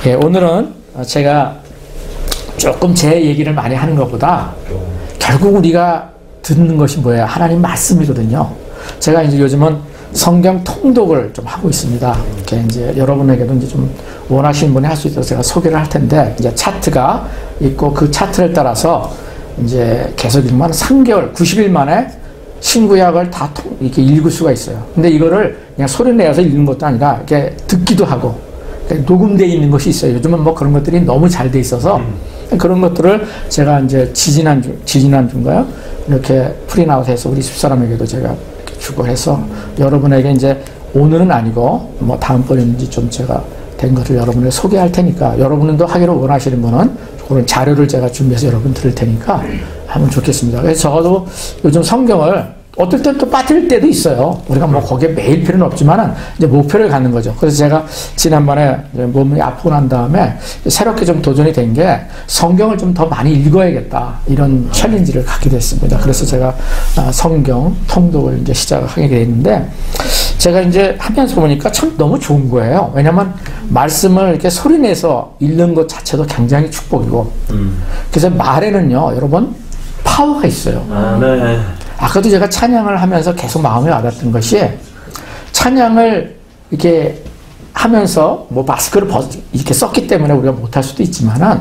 예, 오늘은 제가 조금 제 얘기를 많이 하는 것보다 결국 우리가 듣는 것이 뭐예요? 하나님 말씀이거든요. 제가 이제 요즘은 성경 통독을 좀 하고 있습니다. 이렇게 이제 여러분에게도 이제 좀 원하시는 분이 할 수 있도록 제가 소개를 할 텐데, 이제 차트가 있고 그 차트를 따라서 이제 계속 읽으면 3개월, 90일 만에 신구약을 다 이렇게 읽을 수가 있어요. 근데 이거를 그냥 소리 내서 읽는 것도 아니라 이렇게 듣기도 하고 녹음되어 있는 것이 있어요. 요즘은 뭐 그런 것들이 너무 잘 돼 있어서 그런 것들을 제가 이제 지지난주인가요? 이렇게 프린아웃해서 우리 집사람에게도 제가 이렇게 주고 해서 여러분에게 이제 오늘은 아니고 뭐 다음번에는지 좀 제가 된 것을 여러분에게 소개할 테니까, 여러분도 하기를 원하시는 분은 그런 자료를 제가 준비해서 여러분 들을 테니까 하면 좋겠습니다. 그래서 저도 요즘 성경을 어떨 땐 또 빠뜨릴 때도 있어요. 우리가 뭐 거기에 매일 필요는 없지만은 이제 목표를 갖는 거죠. 그래서 제가 지난번에 몸이 아프고 난 다음에 새롭게 좀 도전이 된 게 성경을 좀 더 많이 읽어야겠다, 이런 챌린지를 갖게 됐습니다. 그래서 제가 성경 통독을 이제 시작하게 됐는데, 제가 이제 하면서 보니까 참 너무 좋은 거예요. 왜냐면 말씀을 이렇게 소리내서 읽는 것 자체도 굉장히 축복이고, 그래서 말에는요, 여러분, 파워가 있어요. 네. 아까도 제가 찬양을 하면서 계속 마음에 와닿던 것이, 찬양을 이렇게 하면서 뭐 마스크를 이렇게 썼기 때문에 우리가 못할 수도 있지만은,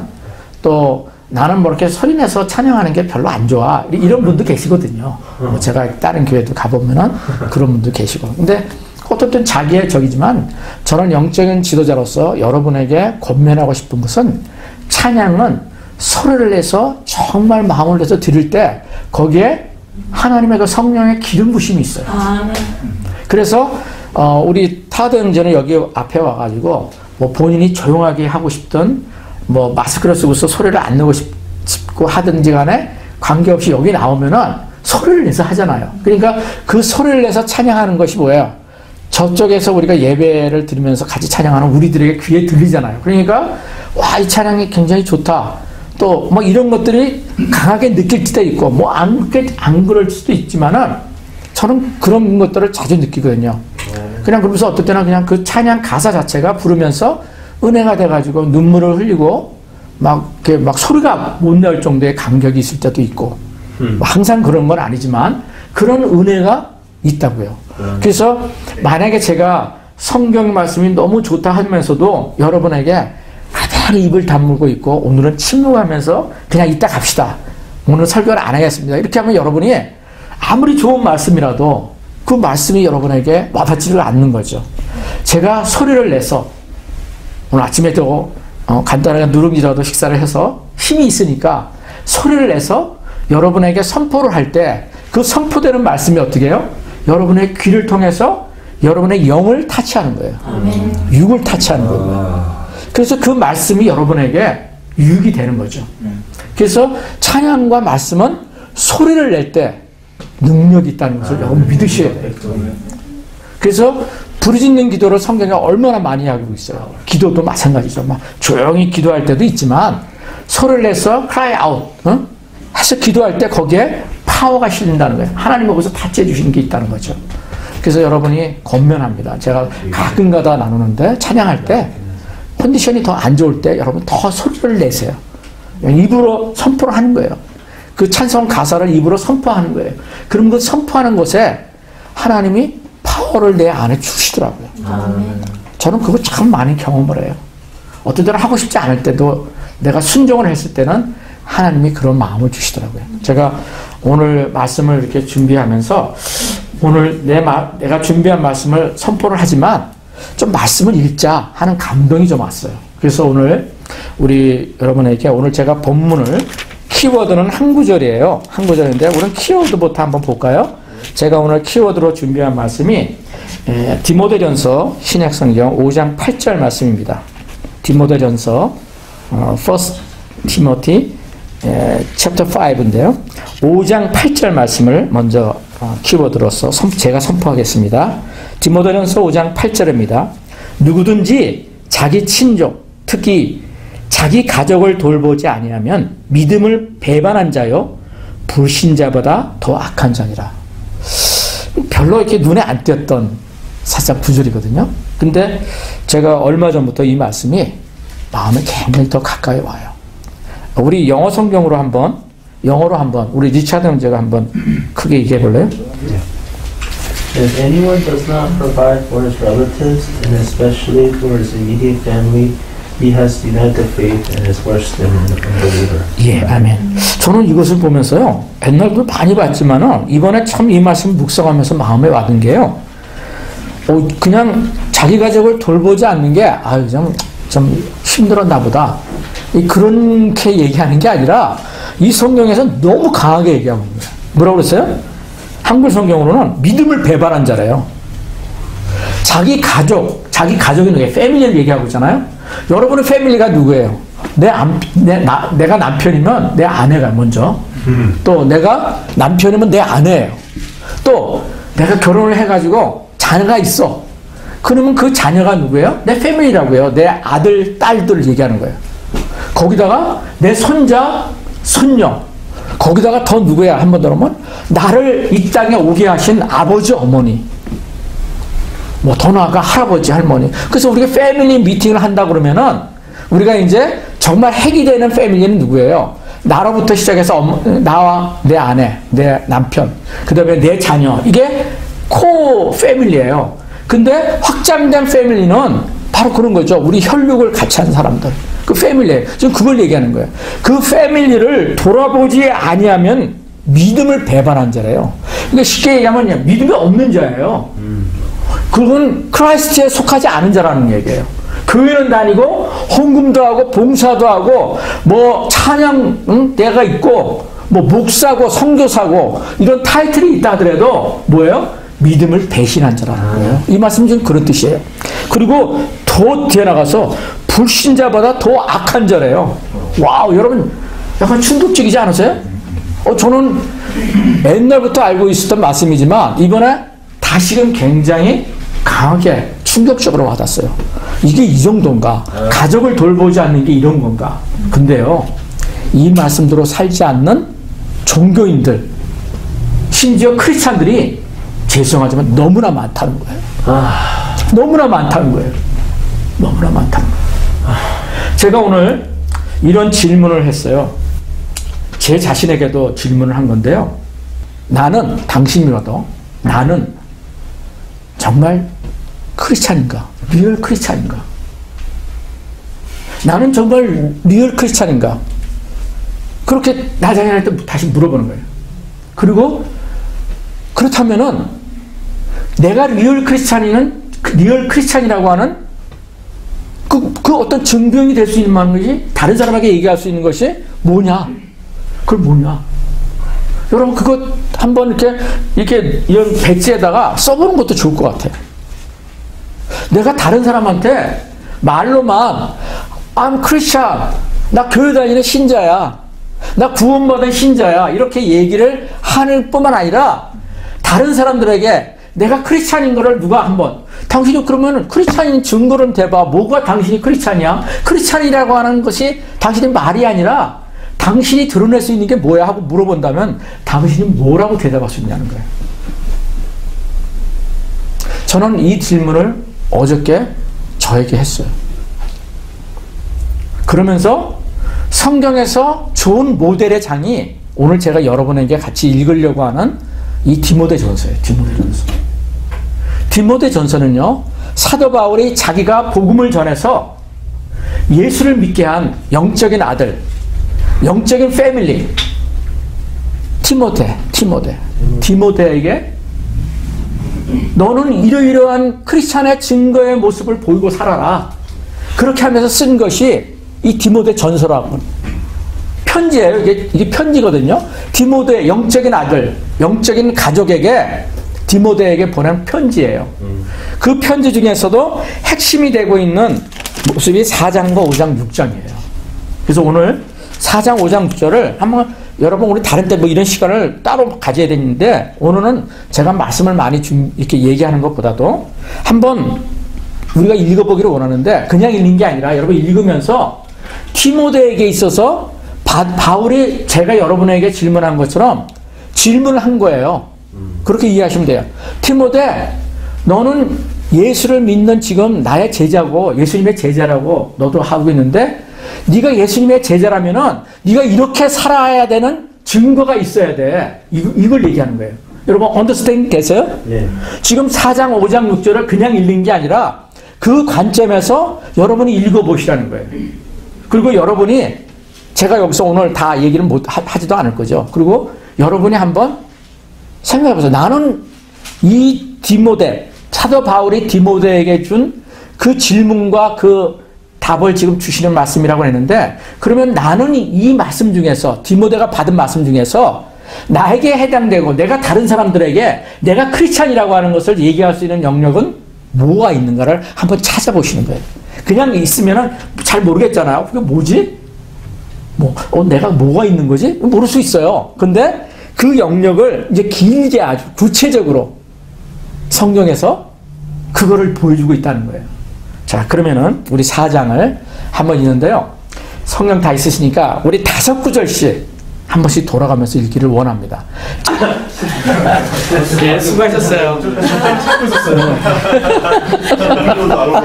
또 나는 뭐 이렇게 소리내서 찬양하는 게 별로 안 좋아, 이런 분도 계시거든요. 뭐 제가 다른 교회도 가보면은 그런 분도 계시고. 근데 어떻든 자기의 적이지만, 저는 영적인 지도자로서 여러분에게 권면하고 싶은 것은, 찬양은 소리를 내서 정말 마음을 내서 들을 때 거기에 하나님의 그 성령의 기름 부심이 있어요. 그래서 우리 타드 형제는 여기 앞에 와가지고 뭐 본인이 조용하게 하고 싶든 뭐 마스크를 쓰고서 소리를 안 내고 싶고 하든지 간에 관계없이 여기 나오면은 소리를 내서 하잖아요. 그러니까 그 소리를 내서 찬양하는 것이 뭐예요? 저쪽에서 우리가 예배를 드리면서 같이 찬양하는 우리들에게 귀에 들리잖아요. 그러니까 와, 이 찬양이 굉장히 좋다, 또 뭐 이런 것들이 강하게 느낄 때도 있고, 뭐 안 그럴 수도 있지만은 저는 그런 것들을 자주 느끼거든요. 그냥 그러면서 어떨 때는 그냥 그 찬양 가사 자체가 부르면서 은혜가 돼가지고 눈물을 흘리고 막 소리가 못 날 정도의 감격이 있을 때도 있고, 항상 그런 건 아니지만 그런 은혜가 있다고요. 그래서 만약에 제가 성경 말씀이 너무 좋다 하면서도 여러분에게 가만히 입을 다물고 있고, 오늘은 침묵하면서 그냥 이따 갑시다, 오늘 설교를 안 하겠습니다, 이렇게 하면 여러분이 아무리 좋은 말씀이라도 그 말씀이 여러분에게 와닿지를 않는 거죠. 제가 소리를 내서 오늘 아침에도 간단하게 누룽지라도 식사를 해서 힘이 있으니까 소리를 내서 여러분에게 선포를 할 때 그 선포되는 말씀이 어떻게 해요? 여러분의 귀를 통해서 여러분의 영을 타치하는 거예요. 육을 타치하는 거예요. 그래서 그 말씀이 여러분에게 유익이 되는 거죠. 그래서 찬양과 말씀은 소리를 낼 때 능력이 있다는 것을 여러분 믿으셔야 돼요. 그래서 부르짖는 기도를 성경에 얼마나 많이 하고 있어요. 기도도 마찬가지죠. 막 조용히 기도할 때도 있지만 소리를 내서 cry out 해서 기도할 때 거기에 파워가 실린다는 거예요. 하나님 거기서 타치해 주시는 게 있다는 거죠. 그래서 여러분이 권면합니다. 제가 가끔가다 나누는데, 찬양할 때 컨디션이 더 안 좋을 때 여러분 더 소리를 내세요. 입으로 선포를 하는 거예요. 그 찬송 가사를 입으로 선포하는 거예요. 그럼 그 선포하는 곳에 하나님이 파워를 내 안에 주시더라고요. 저는 그거 참 많이 경험을 해요. 어떤 때는 하고 싶지 않을 때도 내가 순종을 했을 때는 하나님이 그런 마음을 주시더라고요. 제가 오늘 말씀을 이렇게 준비하면서 오늘 내가 준비한 말씀을 선포를 하지만 좀 말씀을 읽자 하는 감동이 좀 왔어요. 그래서 오늘 우리 여러분에게 오늘 제가 본문을, 키워드는 한 구절이에요. 한 구절인데 우리는 키워드부터 한번 볼까요? 제가 오늘 키워드로 준비한 말씀이 디모데전서 신약성경 5장 8절 말씀입니다. 디모데전서 First Timothy chapter 5인데요. 5장 8절 말씀을 먼저 키워드로서 제가 선포하겠습니다. 디모데전서 5장 8절입니다. 누구든지 자기 친족, 특히 자기 가족을 돌보지 아니하면 믿음을 배반한 자요 불신자보다 더 악한 자니라. 별로 이렇게 눈에 안 띄었던 살짝 구절이거든요. 근데 제가 얼마 전부터 이 말씀이 마음에 굉장히 더 가까이 와요. 우리 영어 성경으로 영어로 한번 우리 리차드 형제가 한번 크게 얘기해 볼래요? If anyone does not provide for his relatives, and especially for his immediate family, he has denied the faith and is worse than an unbeliever. 예, 아멘. 저는 이것을 보면서요, 옛날도 많이 봤지만은 이번에 참 이 말씀 묵상하면서 마음에 와든 게요, 그냥 자기 가족을 돌보지 않는 게 좀 힘들었나 보다. 그렇게 얘기하는 게 아니라 이 성경에서 너무 강하게 얘기하고 있는 거예요. 뭐라고 그랬어요? 한글 성경으로는 믿음을 배반한 자래요. 자기 가족이 누구예요? 패밀리를 얘기하고 있잖아요. 여러분의 패밀리가 누구예요? 내가 남편이면 내 아내가 먼저. 또 내가 남편이면 내 아내예요. 또 내가 결혼을 해가지고 자녀가 있어. 그러면 그 자녀가 누구예요? 내 패밀리라고요. 내 아들, 딸들을 얘기하는 거예요. 거기다가 내 손자, 손녀. 거기다가 더 누구야? 한 번 더 하면 나를 이 땅에 오게 하신 아버지, 어머니. 뭐 더 나아가 할아버지, 할머니. 그래서 우리가 패밀리 미팅을 한다 그러면은 우리가 이제 정말 핵이 되는 패밀리는 누구예요? 나로부터 시작해서 나와 내 아내, 내 남편, 그 다음에 내 자녀. 이게 코 패밀리예요. 근데 확장된 패밀리는 바로 그런 거죠. 우리 혈육을 같이 한 사람들. 그 패밀리예요. 지금 그걸 얘기하는 거예요. 그 패밀리를 돌아보지 아니하면 믿음을 배반한 자래요. 그러니까 쉽게 얘기하면 믿음이 없는 자예요. 그건 크라이스트에 속하지 않은 자라는 얘기예요. 교회는 다니고 헌금도 하고 봉사도 하고 뭐 찬양 때가 있고 뭐 목사고 선교사고 이런 타이틀이 있다 하더라도 뭐예요? 믿음을 배신한 자라는 거예요. 이 말씀 좀 그런 뜻이에요. 그리고 더 뒤에 나가서 불신자보다 더 악한 자래요. 와우, 여러분 약간 충격적이지 않으세요? 저는 옛날부터 알고 있었던 말씀이지만 이번에 다시금 굉장히 강하게 충격적으로 와닿았어요. 이게 이 정도인가? 가족을 돌보지 않는 게 이런 건가? 근데요, 이 말씀대로 살지 않는 종교인들, 심지어 크리스찬들이 죄송하지만 너무나 많다는 거예요. 너무나 많다는 거예요. 너무나 많다는 거예요. 제가 오늘 이런 질문을 했어요. 제 자신에게도 질문을 한 건데요. 나는, 당신이라도 나는 정말 크리스찬인가? 리얼 크리스찬인가? 나는 정말 리얼 크리스찬인가? 그렇게 나 자신한테 다시 물어보는 거예요. 그리고 그렇다면은 내가 리얼 크리스찬이라고 하는 그 어떤 증명이 될 수 있는 것이 다른 사람에게 얘기할 수 있는 것이 뭐냐? 그걸 뭐냐? 여러분 그거 한번 이렇게 이런 배지에다가 써보는 것도 좋을 것 같아요. 내가 다른 사람한테 말로만 I'm Christian, 나 교회 다니는 신자야, 나 구원받은 신자야 이렇게 얘기를 하는 뿐만 아니라 다른 사람들에게 내가 크리스찬인 거를 누가 한번 당신이 그러면 크리스찬인 증거를 대봐. 뭐가 당신이 크리스찬이야? 크리스찬이라고 하는 것이 당신의 말이 아니라 당신이 드러낼 수 있는 게 뭐야 하고 물어본다면 당신이 뭐라고 대답할 수 있냐는 거예요. 저는 이 질문을 어저께 저에게 했어요. 그러면서 성경에서 좋은 모델의 장이 오늘 제가 여러분에게 같이 읽으려고 하는 이 디모데전서예요. 디모데전서는요, 사도 바울이 자기가 복음을 전해서 예수를 믿게 한 영적인 아들, 영적인 패밀리 디모데에게 너는 이러이러한 크리스찬의 증거의 모습을 보이고 살아라. 그렇게 하면서 쓴 것이 이 디모데 전서라고 편지예요. 이게 편지거든요. 디모데 영적인 아들, 영적인 가족에게 디모데에게 보낸 편지예요. 그 편지 중에서도 핵심이 되고 있는 모습이 4장과 5장, 6장이에요. 그래서 오늘 4장, 5장, 6절을 한번 여러분 우리 다른 때 뭐 이런 시간을 따로 가져야 되는데 오늘은 제가 말씀을 많이 이렇게 얘기하는 것보다도 한번 우리가 읽어보기를 원하는데 그냥 읽는 게 아니라 여러분 읽으면서 디모데에게 있어서 바울이 제가 여러분에게 질문한 것처럼 질문을 한 거예요. 그렇게 이해하시면 돼요. 디모데, 너는 예수를 믿는 지금 나의 제자고 예수님의 제자라고 너도 하고 있는데 네가 예수님의 제자라면은 네가 이렇게 살아야 되는 증거가 있어야 돼. 이걸 얘기하는 거예요. 여러분 언더스탠딩 되세요? 네. 지금 4장, 5장, 6절을 그냥 읽는 게 아니라 그 관점에서 여러분이 읽어보시라는 거예요. 그리고 여러분이 제가 여기서 오늘 다 얘기를 하지도 않을 거죠. 그리고 여러분이 한번 생각해보세요. 나는 이 디모데, 사도 바울이 디모데에게 준 그 질문과 그 답을 지금 주시는 말씀이라고 했는데 그러면 나는 이 말씀 중에서 디모데가 받은 말씀 중에서 나에게 해당되고 내가 다른 사람들에게 내가 크리스찬이라고 하는 것을 얘기할 수 있는 영역은 뭐가 있는가를 한번 찾아보시는 거예요. 그냥 있으면은 잘 모르겠잖아요. 그게 뭐지? 내가 뭐가 있는 거지? 모를 수 있어요. 근데 그 영역을 이제 길게 아주 구체적으로 성경에서 그거를 보여주고 있다는 거예요. 자, 그러면은 우리 4장을 한번 읽는데요. 성경 다 있으시니까 우리 5구절씩 한 번씩 돌아가면서 읽기를 원합니다. 네, 수고하셨어요. 찾고 있었어요.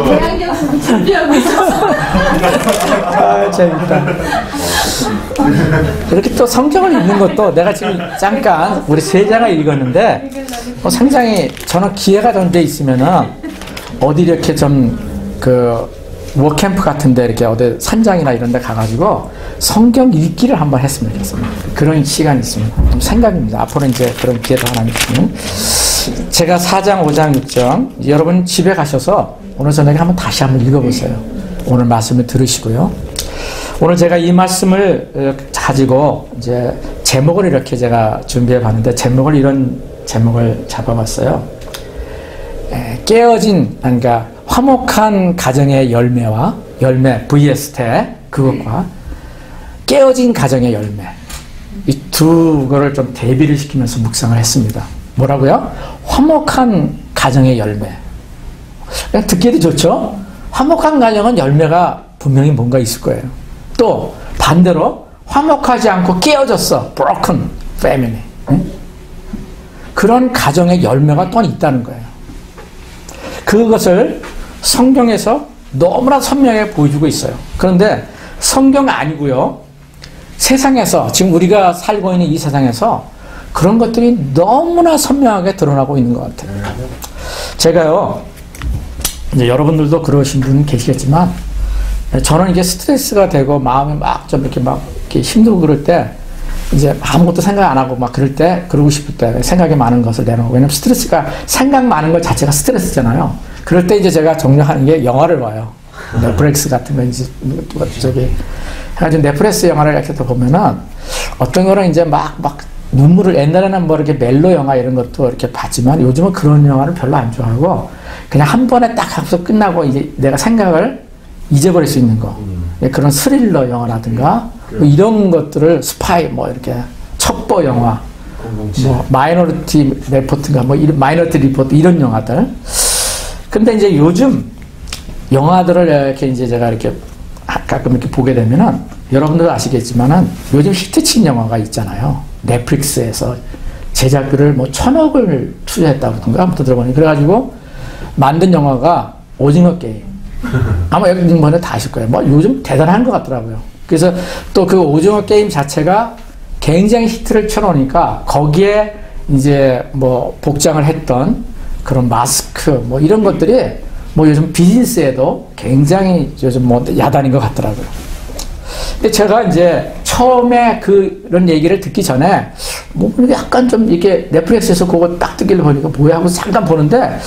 대학교에서 준비하고 있었어. 아, 재밌다. 이렇게 또 성경을 읽는 것도 내가 지금 잠깐 우리 3장을 읽었는데 상당히 저는 기회가 좀 돼 있으면은 어디 이렇게 좀 워캠프 같은데 이렇게 어디 산장이나 이런 데 가가지고 성경 읽기를 한번 했으면 좋겠습니다. 그런 시간이 있습니다. 좀 생각입니다. 앞으로 이제 그런 기회가 하나 있으면. 제가 4장, 5장, 6장 여러분 집에 가셔서 오늘 저녁에 한번 다시 한번 읽어보세요. 오늘 말씀을 들으시고요. 오늘 제가 이 말씀을 가지고 이제 제목을 이렇게 제가 준비해 봤는데 이런 제목을 잡아봤어요. 깨어진, 그러니까 화목한 가정의 열매 vs 대 그것과 깨어진 가정의 열매 이 두 거를 좀 대비를 시키면서 묵상을 했습니다. 뭐라고요? 화목한 가정의 열매. 그냥 듣기도 좋죠? 화목한 가정은 열매가 분명히 뭔가 있을 거예요. 또 반대로 화목하지 않고 깨어졌어. broken family. 그런 가정의 열매가 또한 있다는 거예요. 그것을 성경에서 너무나 선명하게 보여주고 있어요. 그런데 성경 아니고요. 세상에서 지금 우리가 살고 있는 이 세상에서 그런 것들이 너무나 선명하게 드러나고 있는 것 같아요. 제가요. 이제 여러분들도 그러신 분 계시겠지만 저는 이게 스트레스가 되고 마음이 막 좀 이렇게 힘들고 그럴 때 이제 아무것도 생각 안 하고 막 그럴 때 그러고 싶을 때 생각이 많은 것을 내놓고 왜냐면 스트레스가 생각 많은 것 자체가 스트레스잖아요. 그럴 때 이제 제가 정리하는 게 영화를 봐요. 넷플릭스 같은 거 이제 저기 해가지고 넷플릭스 영화를 이렇게 또 보면은 어떤 거는 이제 막 눈물을 옛날에는 뭐 이렇게 멜로 영화 이런 것도 이렇게 봤지만 요즘은 그런 영화를 별로 안 좋아하고 그냥 한 번에 딱 하고서 끝나고 이제 내가 생각을 잊어버릴 수 있는 거 그런 스릴러 영화라든가 뭐 이런 것들을 스파이 뭐 이렇게 첩보 영화 뭐 마이너리티 리포트인가 뭐 이런 마이너리티 리포트 이런 영화들. 근데 이제 요즘 영화들을 이렇게 이제 제가 이렇게 가끔 이렇게 보게 되면은 여러분들도 아시겠지만은 요즘 히트친 영화가 있잖아요. 넷플릭스에서 제작비를 뭐 1,000억을 투자했다든가 아무튼 들어보니 그래가지고 만든 영화가 오징어 게임. 아마 여기 있는 분들 다 아실 거예요. 뭐 요즘 대단한 것 같더라고요. 그래서 또 그 오징어 게임 자체가 굉장히 히트를 쳐놓으니까 거기에 이제 뭐 복장을 했던 그런 마스크 뭐 이런 것들이 뭐 요즘 비즈니스에도 굉장히 요즘 뭐 야단인 것 같더라고요. 근데 제가 이제 처음에 그런 얘기를 듣기 전에 뭐 약간 좀 이렇게 넷플릭스에서 그거 딱 뜨길래 보니까 뭐야 하고 잠깐 보는데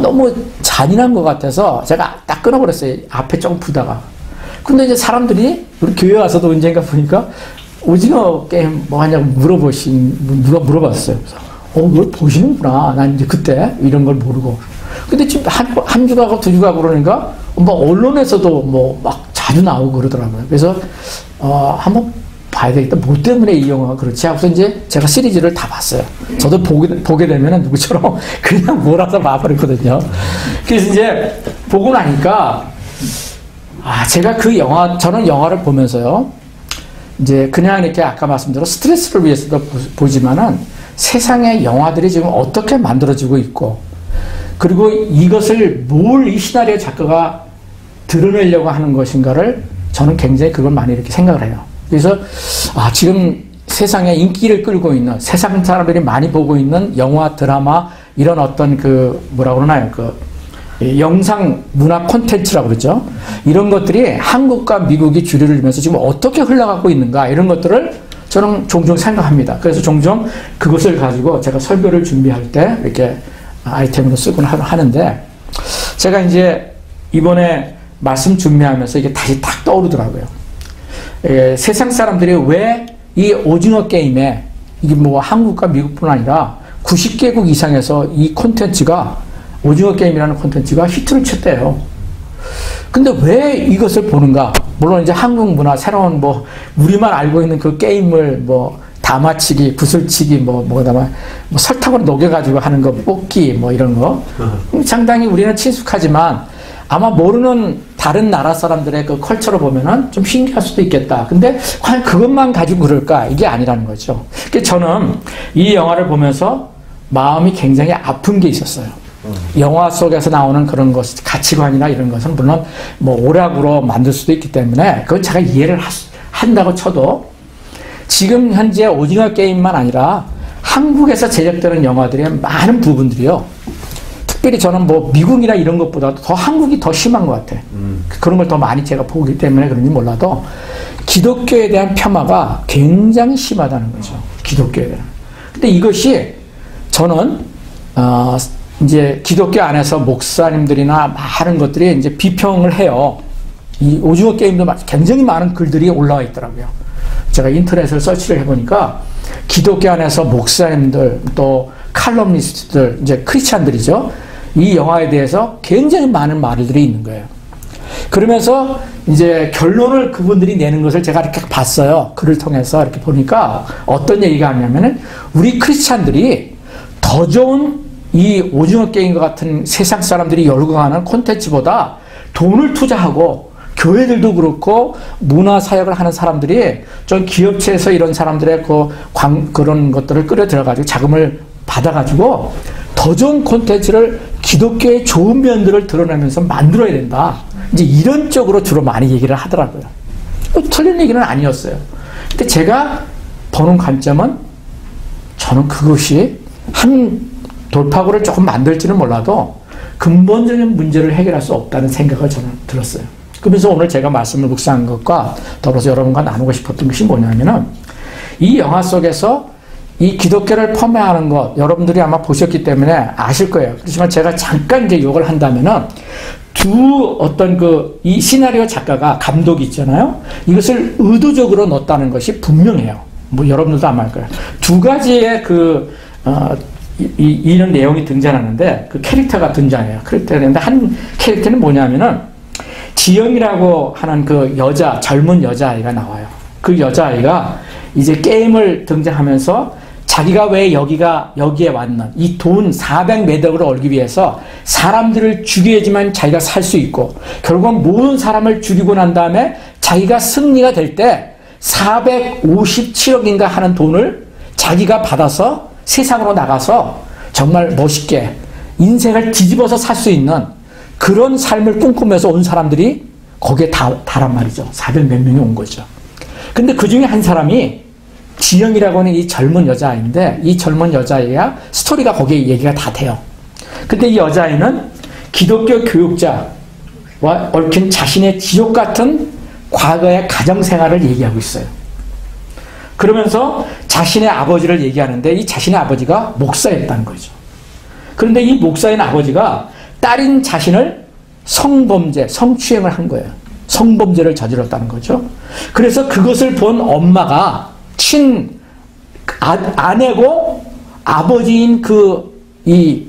너무 잔인한 것 같아서 제가 딱 끊어버렸어요. 앞에 조금 보다가. 근데 이제 사람들이 우리 교회 와서도 언젠가 보니까 오징어 게임 뭐 하냐고 누가 물어봤어요. 그래서 그걸 보시는구나. 난 이제 그때 이런 걸 모르고. 근데 지금 한 주 가고 2주 가고 그러니까 뭐 언론에서도 뭐 막 자주 나오고 그러더라고요. 그래서 한번 봐야 되겠다. 뭐 때문에 이 영화가 그렇지 하고서 이제 제가 시리즈를 다 봤어요. 저도 보게 되면은 누구처럼 그냥 몰아서 봐버리거든요. 그래서 이제 보고 나니까 제가 저는 영화를 보면서요. 이제 그냥 이렇게 아까 말씀대로 스트레스를 위해서도 보지만은 세상의 영화들이 지금 어떻게 만들어지고 있고 그리고 이것을 뭘 이 시나리오 작가가 드러내려고 하는 것인가를 저는 굉장히 그걸 많이 이렇게 생각을 해요. 그래서 지금 세상에 인기를 끌고 있는, 세상 사람들이 많이 보고 있는 영화, 드라마, 이런 어떤 뭐라고 그러나요? 영상 문화 콘텐츠라고 그러죠. 이런 것들이 한국과 미국이 주류를 이루면서 지금 어떻게 흘러가고 있는가, 이런 것들을 저는 종종 생각합니다. 그래서 종종 그것을 가지고 제가 설교를 준비할 때 이렇게 아이템으로 쓰곤 하는데, 제가 이제 이번에 말씀 준비하면서 이게 다시 탁 떠오르더라고요. 세상 사람들이 왜 이 오징어 게임에, 이게 뭐 한국과 미국뿐 아니라 90개국 이상에서 이 콘텐츠가, 오징어 게임이라는 콘텐츠가 히트를 쳤대요. 근데 왜 이것을 보는가? 물론 이제 한국 문화, 새로운 우리만 알고 있는 그 게임을 다마치기, 구슬치기, 그다음에 설탕으로 녹여가지고 하는 거, 뽑기, 이런 거. 상당히 우리는 친숙하지만 아마 모르는 다른 나라 사람들의 그 컬처를 보면은 좀 신기할 수도 있겠다. 근데 과연 그것만 가지고 그럴까? 이게 아니라는 거죠. 그래서 저는 이 영화를 보면서 마음이 굉장히 아픈 게 있었어요. 영화 속에서 나오는 그런 것, 가치관이나 이런 것은 물론 오락으로 만들 수도 있기 때문에 그건 제가 이해를 한다고 쳐도, 지금 현재 오징어 게임만 아니라 한국에서 제작되는 영화들의 많은 부분들이요, 특별히 저는 미국이나 이런 것보다도 더 한국이 더 심한 것 같아. 그런 걸 더 많이 제가 보기 때문에 그런지 몰라도 기독교에 대한 폄하가 굉장히 심하다는 거죠. 기독교에 대한. 근데 이것이 저는 이제 기독교 안에서 목사님들이나 많은 것들이 이제 비평을 해요. 이 오징어 게임도 굉장히 많은 글들이 올라와 있더라고요. 제가 인터넷을 서치를 해보니까 기독교 안에서 목사님들, 또 칼럼니스트들, 이제 크리스찬들이죠. 이 영화에 대해서 굉장히 많은 말들이 있는 거예요. 그러면서 이제 결론을 그분들이 내는 것을 제가 이렇게 봤어요. 글을 통해서 이렇게 보니까 어떤 얘기가 하냐면은, 우리 크리스찬들이 더 좋은 이 오징어 게임과 같은 세상 사람들이 열광하는 콘텐츠보다 돈을 투자하고, 교회들도 그렇고 문화 사역을 하는 사람들이 좀 기업체에서 이런 사람들의 그런 것들을 끌어 들어가지고 자금을 받아가지고 더 좋은 콘텐츠를, 기독교의 좋은 면들을 드러내면서 만들어야 된다. 이제 이런 쪽으로 주로 많이 얘기를 하더라고요. 틀린 얘기는 아니었어요. 근데 제가 보는 관점은, 저는 그것이 한 돌파구를 조금 만들지는 몰라도 근본적인 문제를 해결할 수 없다는 생각을 저는 들었어요. 그러면서 오늘 제가 말씀을 묵상한 것과 더불어서 여러분과 나누고 싶었던 것이 뭐냐면은, 이 영화 속에서 이 기독교를 폄훼하는 것, 여러분들이 아마 보셨기 때문에 아실 거예요. 그렇지만 제가 잠깐 이제 욕을 한다면은, 이 시나리오 작가가, 감독이 있잖아요. 이것을 의도적으로 넣었다는 것이 분명해요. 여러분들도 아마 알 거예요. 두 가지의 이런 내용이 등장하는데, 그 캐릭터가 등장해요. 캐릭터인데, 한 캐릭터는 뭐냐면은, 지영이라고 하는 그 젊은 여자아이가 나와요. 그 여자아이가 이제 게임을 등장하면서 자기가 왜 여기에 왔는, 이 돈 400매덕을 얻기 위해서 사람들을 죽여야지만 자기가 살 수 있고, 결국 모든 사람을 죽이고 난 다음에 자기가 승리가 될 때 457억인가 하는 돈을 자기가 받아서 세상으로 나가서 정말 멋있게 인생을 뒤집어서 살 수 있는 그런 삶을 꿈꾸면서 온 사람들이 거기에 다란 말이죠. 400몇 명이 온 거죠. 근데 그 중에 한 사람이 지영이라고 하는 이 젊은 여자아이인데, 이 젊은 여자아이가 스토리가 거기에 얘기가 다 돼요. 근데 이 여자아이는 기독교 교육자와 얽힌 자신의 지옥 같은 과거의 가정생활을 얘기하고 있어요. 그러면서 자신의 아버지를 얘기하는데, 이 자신의 아버지가 목사였다는 거죠. 그런데 이 목사인 아버지가 딸인 자신을 성추행을 한 거예요. 성범죄를 저질렀다는 거죠. 그래서 그것을 본 엄마가, 아내고 아버지인 이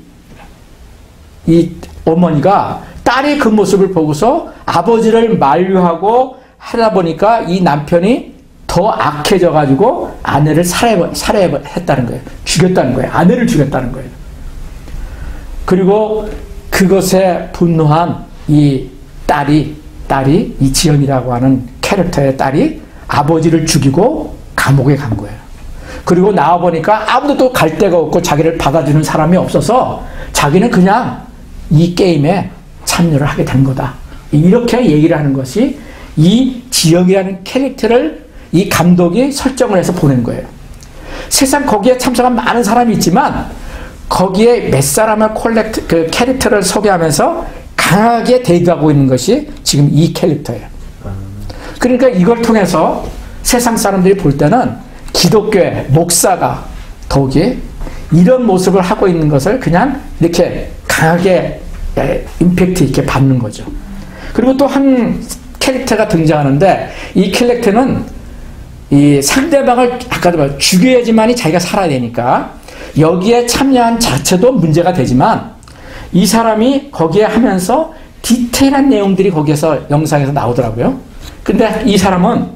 어머니가 딸의 그 모습을 보고서 아버지를 만류하고 하다 보니까 이 남편이 더 악해져가지고 아내를 살해했다는 거예요. 죽였다는 거예요. 아내를 죽였다는 거예요. 그리고 그것에 분노한 이 딸이 이 지연이라고 하는 캐릭터의 딸이 아버지를 죽이고 감옥에 간 거예요. 그리고 나와보니까 아무도 갈 데가 없고 자기를 받아주는 사람이 없어서 자기는 그냥 이 게임에 참여를 하게 된 거다. 이렇게 얘기를 하는 것이 이 지영이라는 캐릭터를 이 감독이 설정을 해서 보낸 거예요. 세상 거기에 참석한 많은 사람이 있지만 거기에 몇 사람의 그 캐릭터를 소개하면서 강하게 대두하고 있는 것이 지금 이 캐릭터예요. 그러니까 이걸 통해서 세상 사람들이 볼 때는 기독교의 목사가 더욱이 이런 모습을 하고 있는 것을 그냥 이렇게 강하게 임팩트 있게 받는 거죠. 그리고 또 한 캐릭터가 등장하는데 이 캐릭터는 이 상대방을 아까도 말했 죽여야지만이 자기가 살아야 되니까 여기에 참여한 자체도 문제가 되지만 이 사람이 거기에 하면서 디테일한 내용들이 거기에서 영상에서 나오더라고요. 근데 이 사람은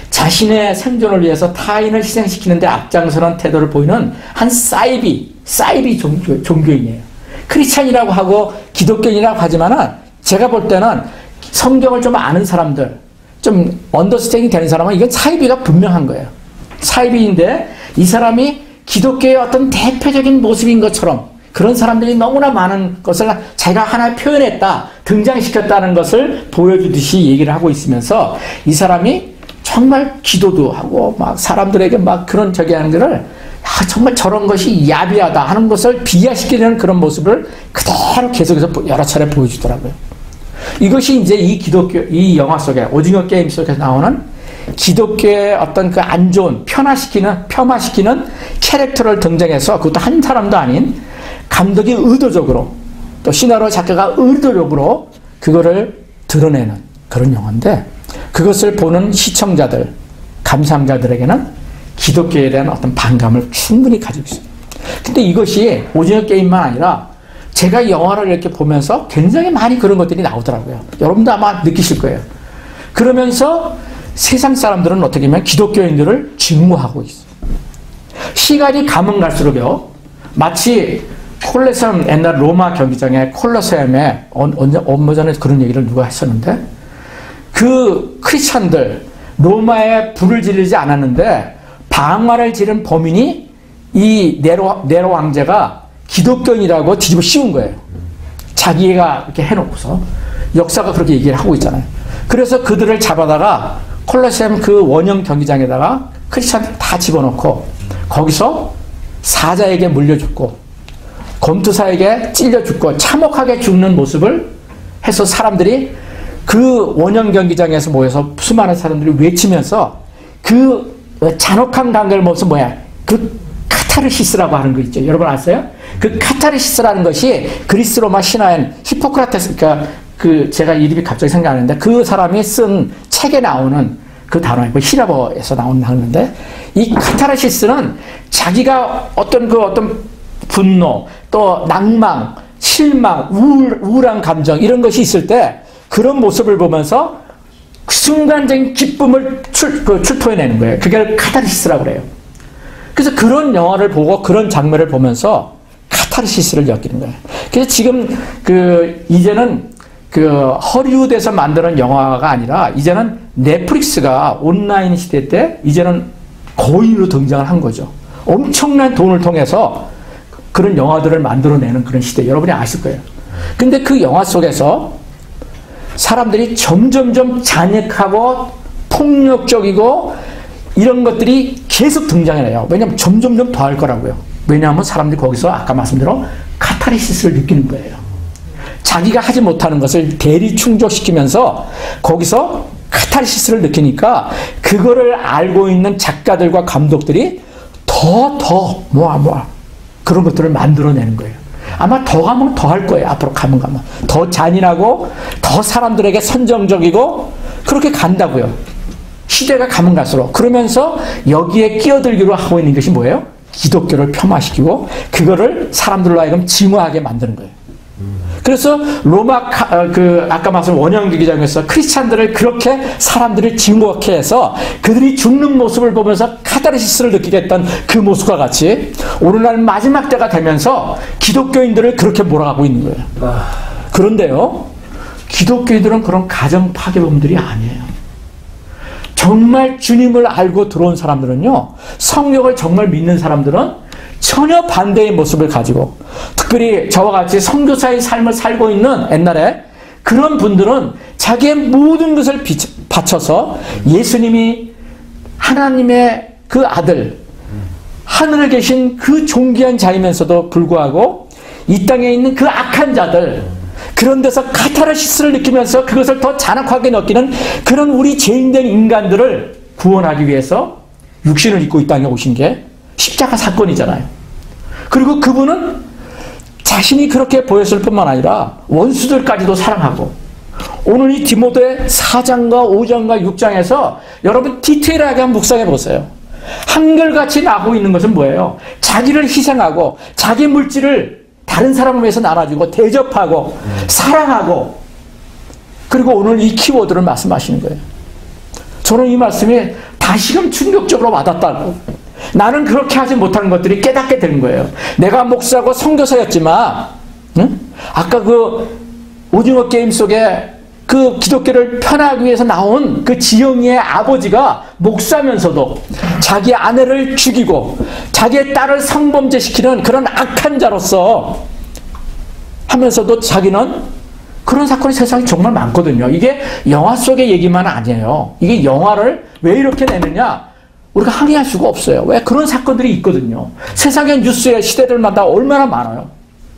자신의 생존을 위해서 타인을 희생시키는데 앞장서는 태도를 보이는 한 사이비 종교인이에요. 크리스찬이라고 하고 기독교인이라고 하지만은 제가 볼 때는 성경을 좀 아는 사람들, 좀 언더스탠딩 되는 사람은 이건 사이비가 분명한 거예요. 사이비인데 이 사람이 기독교의 어떤 대표적인 모습인 것처럼 그런 사람들이 너무나 많은 것을 자기가 하나 표현했다, 등장시켰다는 것을 보여주듯이 얘기를 하고 있으면서 이 사람이 정말 기도도 하고 막 사람들에게 막 그런 저기 하는 거를 정말 저런 것이 야비하다 하는 것을 비하시키는 그런 모습을 그대로 계속해서 여러 차례 보여주더라고요. 이것이 이제 이 기독교, 이 영화 속에, 오징어 게임 속에서 나오는 기독교의 어떤 그 안 좋은, 폄하시키는 캐릭터를 등장해서 그것도 한 사람도 아닌 감독이 의도적으로 또 시나리오 작가가 의도적으로 그거를 드러내는 그런 영화인데 그것을 보는 시청자들, 감상자들에게는 기독교에 대한 어떤 반감을 충분히 가지고 있어요. 근데 이것이 오징어 게임만 아니라 제가 영화를 이렇게 보면서 굉장히 많이 그런 것들이 나오더라고요. 여러분도 아마 느끼실 거예요. 그러면서 세상 사람들은 어떻게 보면 기독교인들을 증오하고 있어요. 시간이 가면 갈수록요, 마치 콜로세움, 옛날 로마 경기장의 콜로세움에 얼마 전에 그런 얘기를 누가 했었는데 그 크리스찬들 로마에 불을 지르지 않았는데 방화를 지른 범인이 이 네로 황제가 기독교인이라고 뒤집어 씌운 거예요. 자기가 이렇게 해놓고서 역사가 그렇게 얘기를 하고 있잖아요. 그래서 그들을 잡아다가 콜로세움 그 원형 경기장에다가 크리스찬들 다 집어넣고 거기서 사자에게 물려 죽고 검투사에게 찔려 죽고 참혹하게 죽는 모습을 해서 사람들이 그 원형 경기장에서 모여서 수많은 사람들이 외치면서 그 잔혹한 관계를 모습 뭐야? 그 카타르시스라고 하는 거 있죠. 여러분 아세요? 그 카타르시스라는 것이 그리스 로마 신화인 히포크라테스, 그러니까 그 제가 이름이 갑자기 생각나는데 그 사람이 쓴 책에 나오는 그 단어이고 히라버에서 나오는 단어인데 이 카타르시스는 자기가 어떤 분노, 또 낭망, 실망, 우울한 감정 이런 것이 있을 때 그런 모습을 보면서 순간적인 기쁨을 출토해내는 거예요. 그게 카타르시스라고 그래요. 그래서 그런 영화를 보고 그런 장면을 보면서 카타르시스를 느끼는 거예요. 그래서 지금 이제는 허리우드에서 만드는 영화가 아니라 이제는 넷플릭스가 온라인 시대 때 이제는 고인으로 등장을 한 거죠. 엄청난 돈을 통해서 그런 영화들을 만들어내는 그런 시대 여러분이 아실 거예요. 근데 그 영화 속에서 사람들이 점점점 잔혹하고 폭력적이고 이런 것들이 계속 등장해요. 왜냐하면 점점점 더 할 거라고요. 왜냐하면 사람들이 거기서 아까 말씀대로 카타르시스를 느끼는 거예요. 자기가 하지 못하는 것을 대리 충족시키면서 거기서 카타르시스를 느끼니까 그거를 알고 있는 작가들과 감독들이 더 그런 것들을 만들어내는 거예요. 아마 더 가면 더 할 거예요. 앞으로 가면 더 잔인하고 더 사람들에게 선정적이고 그렇게 간다고요. 시대가 가면 갈수록. 그러면서 여기에 끼어들기로 하고 있는 것이 뭐예요? 기독교를 폄하시키고 그거를 사람들로 하여금 증오하게 만드는 거예요. 그래서 아까 말씀 원형 경기장에서 크리스찬들을 그렇게 사람들을 증오하게 해서 그들이 죽는 모습을 보면서 카타르시스를 느끼게 했던 그 모습과 같이 오늘날 마지막 때가 되면서 기독교인들을 그렇게 몰아가고 있는 거예요. 그런데요, 기독교인들은 그런 가정 파괴범들이 아니에요. 정말 주님을 알고 들어온 사람들은요, 성령을 정말 믿는 사람들은 전혀 반대의 모습을 가지고, 특별히 저와 같이 선교사의 삶을 살고 있는 옛날에 그런 분들은 자기의 모든 것을 바쳐서 예수님이 하나님의 그 아들, 하늘에 계신 그 존귀한 자이면서도 불구하고 이 땅에 있는 그 악한 자들, 그런 데서 카타르시스를 느끼면서 그것을 더 잔악하게 느끼는 그런 우리 죄인된 인간들을 구원하기 위해서 육신을 입고 이 땅에 오신 게 십자가 사건이잖아요. 그리고 그분은 자신이 그렇게 보였을 뿐만 아니라 원수들까지도 사랑하고, 오늘 이 디모데 4장과 5장과 6장에서 여러분 디테일하게 한번 묵상해 보세요. 한결같이 나오고 있는 것은 뭐예요? 자기를 희생하고 자기 물질을 다른 사람을 위해서 나눠주고 대접하고 사랑하고, 그리고 오늘 이 키워드를 말씀하시는 거예요. 저는 이 말씀이 다시금 충격적으로 와닿다고, 나는 그렇게 하지 못하는 것들이 깨닫게 되는 거예요. 내가 목사고 선교사였지만, 응? 아까 그 오징어 게임 속에 그 기독교를 편하기 위해서 나온 그 지영이의 아버지가 목사면서도 자기 아내를 죽이고 자기의 딸을 성범죄시키는 그런 악한 자로서 하면서도 자기는, 그런 사건이 세상에 정말 많거든요. 이게 영화 속의 얘기만 아니에요. 이게 영화를 왜 이렇게 내느냐? 우리가 항의할 수가 없어요. 왜? 그런 사건들이 있거든요. 세상의 뉴스의 시대들마다 얼마나 많아요.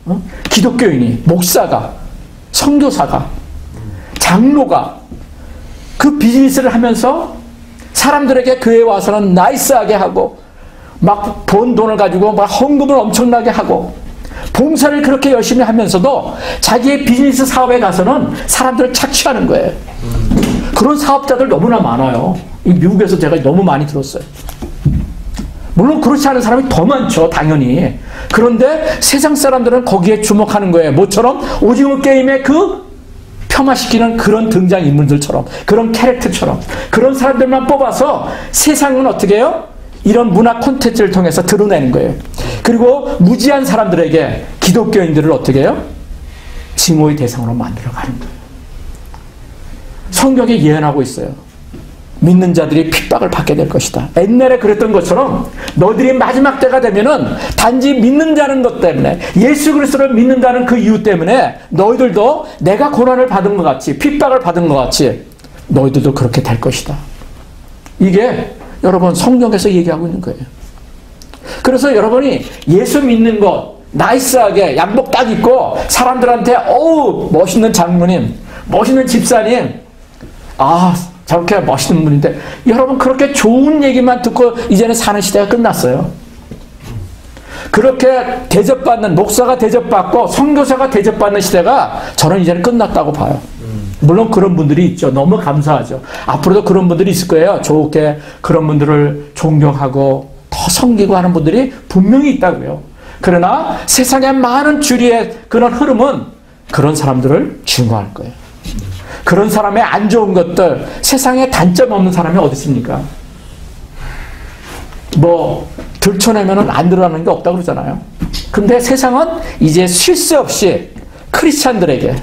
어? 기독교인이, 목사가, 선교사가, 장로가 그 비즈니스를 하면서 사람들에게 교회에 와서는 나이스하게 하고 막 번 돈을 가지고 막 헌금을 엄청나게 하고 봉사를 그렇게 열심히 하면서도 자기의 비즈니스 사업에 가서는 사람들을 착취하는 거예요. 그런 사업자들 너무나 많아요. 이 미국에서 제가 너무 많이 들었어요. 물론 그렇지 않은 사람이 더 많죠, 당연히. 그런데 세상 사람들은 거기에 주목하는 거예요. 뭐처럼? 오징어 게임의 그 폄하시키는 그런 등장인물들처럼, 그런 캐릭터처럼, 그런 사람들만 뽑아서 세상은 어떻게 해요? 이런 문화 콘텐츠를 통해서 드러내는 거예요. 그리고 무지한 사람들에게 기독교인들을 어떻게 해요? 증오의 대상으로 만들어가는 거예요. 성경에 예언하고 있어요. 믿는 자들이 핍박을 받게 될 것이다. 옛날에 그랬던 것처럼 너희들이 마지막 때가 되면은 단지 믿는다는 것 때문에, 예수 그리스도를 믿는다는 그 이유 때문에 너희들도 내가 고난을 받은 것 같이, 핍박을 받은 것 같이 너희들도 그렇게 될 것이다. 이게 여러분 성경에서 얘기하고 있는 거예요. 그래서 여러분이 예수 믿는 것 나이스하게 양복 딱 입고 사람들한테 어우 멋있는 장로님, 멋있는 집사님, 아 저렇게 멋있는 분인데, 여러분 그렇게 좋은 얘기만 듣고 이제는 사는 시대가 끝났어요. 그렇게 대접받는, 목사가 대접받고 선교사가 대접받는 시대가 저는 이제는 끝났다고 봐요. 물론 그런 분들이 있죠. 너무 감사하죠. 앞으로도 그런 분들이 있을 거예요. 좋게 그런 분들을 존경하고 더 섬기고 하는 분들이 분명히 있다고요. 그러나 세상의 많은 주리의 그런 흐름은 그런 사람들을 증오할 거예요. 그런 사람의 안 좋은 것들, 세상에 단점 없는 사람이 어디 있습니까? 뭐 들춰내면은 안 드러나는 게 없다고 그러잖아요. 근데 세상은 이제 쉴 새 없이 크리스찬들에게,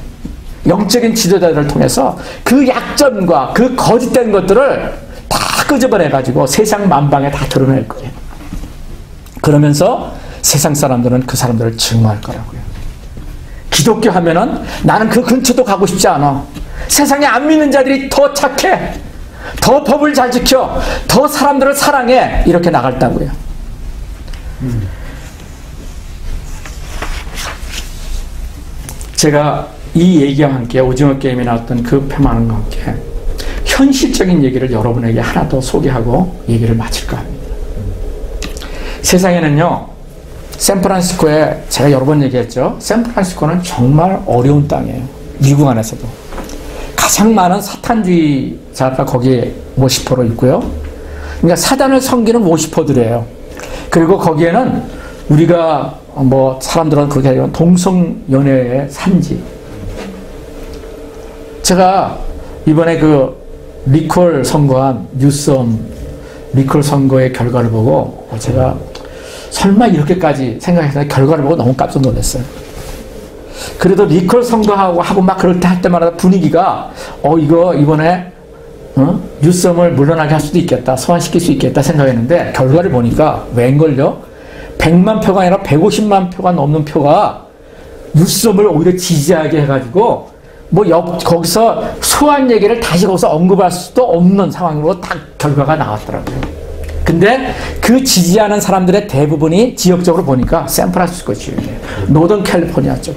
영적인 지도자들을 통해서 그 약점과 그 거짓된 것들을 다 끄집어내가지고 세상 만방에 다 드러낼 거예요. 그러면서 세상 사람들은 그 사람들을 증오할 거라고요. 기독교 하면은 나는 그 근처도 가고 싶지 않아. 세상에 안 믿는 자들이 더 착해, 더 법을 잘 지켜, 더 사람들을 사랑해, 이렇게 나갔다고요. 제가 이 얘기와 함께, 오징어 게임에 나왔던 그 폄하함과 함께 현실적인 얘기를 여러분에게 하나 더 소개하고 얘기를 마칠까 합니다. 세상에는요, 샌프란시스코에, 제가 여러 번 얘기했죠. 샌프란시스코는 정말 어려운 땅이에요. 미국 안에서도. 가장 많은 사탄주의자가 거기에 50% 있고요. 그러니까 사단을 섬기는 50%들이에요. 그리고 거기에는 우리가 뭐 사람들은 그렇게 하지만 동성연애의 산지. 제가 이번에 그 리콜 선거한 뉴섬 리콜 선거의 결과를 보고 제가 설마 이렇게까지 생각했는데 결과를 보고 너무 깜짝 놀랐어요. 그래도 리콜 선거하고 막 그럴 때 할 때마다 분위기가 이거 이번에 뉴섬을 물러나게 할 수도 있겠다, 소환시킬 수 있겠다 생각했는데 결과를 보니까 웬걸요? 100만 표가 아니라 150만 표가 넘는 표가 뉴스홈을 오히려 지지하게 해가지고 거기서 소환 얘기를 다시 거기서 언급할 수도 없는 상황으로 딱 결과가 나왔더라고요. 근데 그 지지하는 사람들의 대부분이 지역적으로 보니까 샌프란시스코 지역이에요. 노던 캘리포니아 쪽.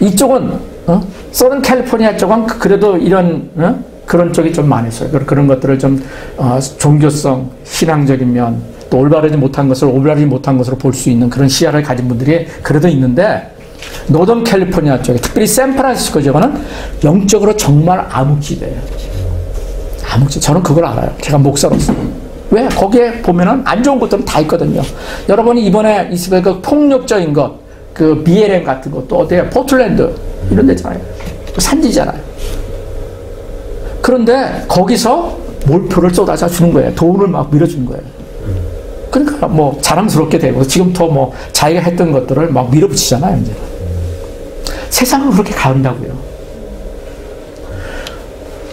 이쪽은 서던 캘리포니아 쪽은 그래도 이런 그런 쪽이 좀 많았어요. 그런 것들을 좀 종교성, 신앙적인 면, 또 올바르지 못한 것으로 볼 수 있는 그런 시야를 가진 분들이 그래도 있는데, 노던 캘리포니아 쪽에, 특별히 샌프란시스코 지역은 영적으로 정말 암흑지대예요. 암흑지. 저는 그걸 알아요. 제가 목사로서. 왜? 거기에 보면은 안 좋은 것들은 다 있거든요. 여러분이 이번에 있을 그 폭력적인 것, 그 BLM 같은 것, 또 어디에 포틀랜드 이런 데잖아요. 산지잖아요. 그런데 거기서 몰표를 쏟아져 주는 거예요. 돈을 막 밀어주는 거예요. 그러니까 뭐 자랑스럽게 되고, 지금부터 뭐 자기가 했던 것들을 막 밀어붙이잖아요, 이제. 세상은 그렇게 가는다고요.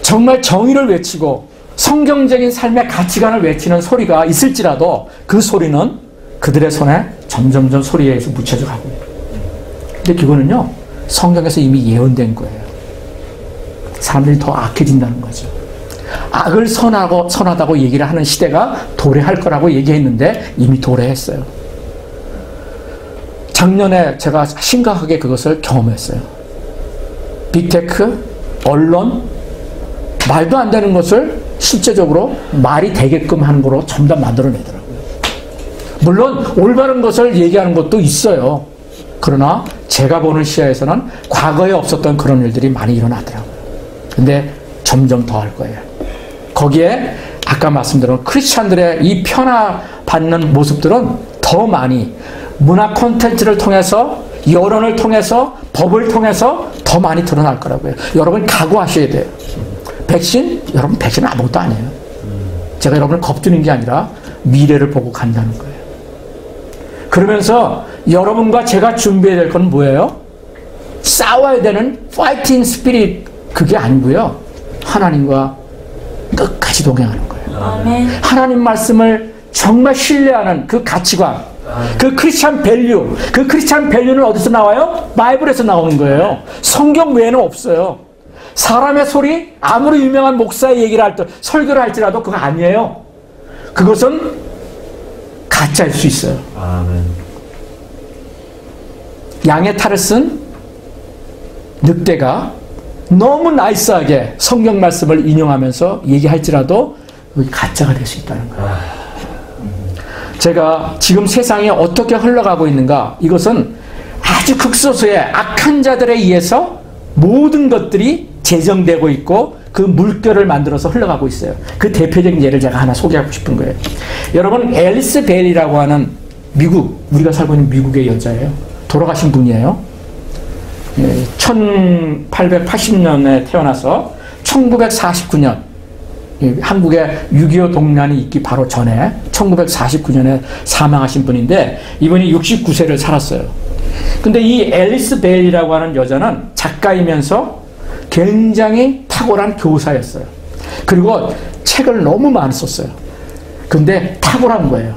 정말 정의를 외치고 성경적인 삶의 가치관을 외치는 소리가 있을지라도 그 소리는 그들의 손에 점점점 소리에 의해서 묻혀져 가고. 근데 그거는요, 성경에서 이미 예언된 거예요. 사람들이 더 악해진다는 거죠. 악을 선하다고 얘기를 하는 시대가 도래할 거라고 얘기했는데 이미 도래했어요. 작년에 제가 심각하게 그것을 경험했어요. 빅테크, 언론, 말도 안 되는 것을 실제적으로 말이 되게끔 하는 거로 전부 다 만들어내더라고요. 물론 올바른 것을 얘기하는 것도 있어요. 그러나 제가 보는 시야에서는 과거에 없었던 그런 일들이 많이 일어나더라고요. 근데 점점 더 할 거예요. 거기에 아까 말씀드린 크리스찬들의 이 편화받는 모습들은 더 많이 문화 콘텐츠를 통해서, 여론을 통해서, 법을 통해서 더 많이 드러날 거라고요. 여러분 각오하셔야 돼요. 백신? 여러분 백신은 아무것도 아니에요. 제가 여러분을 겁주는 게 아니라 미래를 보고 간다는 거예요. 그러면서 여러분과 제가 준비해야 될 건 뭐예요? 싸워야 되는 파이팅 스피릿, 그게 아니고요. 하나님과 끝까지 동행하는 거예요. 아멘. 하나님 말씀을 정말 신뢰하는 그 가치관, 그 크리스찬 밸류, 그 크리스찬 밸류는 어디서 나와요? 바이블에서 나오는 거예요. 성경 외에는 없어요. 사람의 소리, 아무리 유명한 목사의 얘기를 할 때, 설교를 할지라도 그거 아니에요. 그것은 가짜일 수 있어요. 아멘. 양의 탈을 쓴 늑대가 너무 나이스하게 성경 말씀을 인용하면서 얘기할지라도 그게 가짜가 될 수 있다는 거예요. 제가 지금 세상이 어떻게 흘러가고 있는가, 이것은 아주 극소수의 악한 자들에 의해서 모든 것들이 제정되고 있고 그 물결을 만들어서 흘러가고 있어요. 그 대표적인 예를 제가 하나 소개하고 싶은 거예요. 여러분, 앨리스 베일이라고 하는 미국, 우리가 살고 있는 미국의 여자예요. 돌아가신 분이에요. 1880년에 태어나서 1949년, 한국에 6.25 동란이 있기 바로 전에 1949년에 사망하신 분인데, 이분이 69세를 살았어요. 근데 이 앨리스 베일이라고 하는 여자는 작가이면서 굉장히 탁월한 교사였어요. 그리고 책을 너무 많이 썼어요. 근데 탁월한 거예요.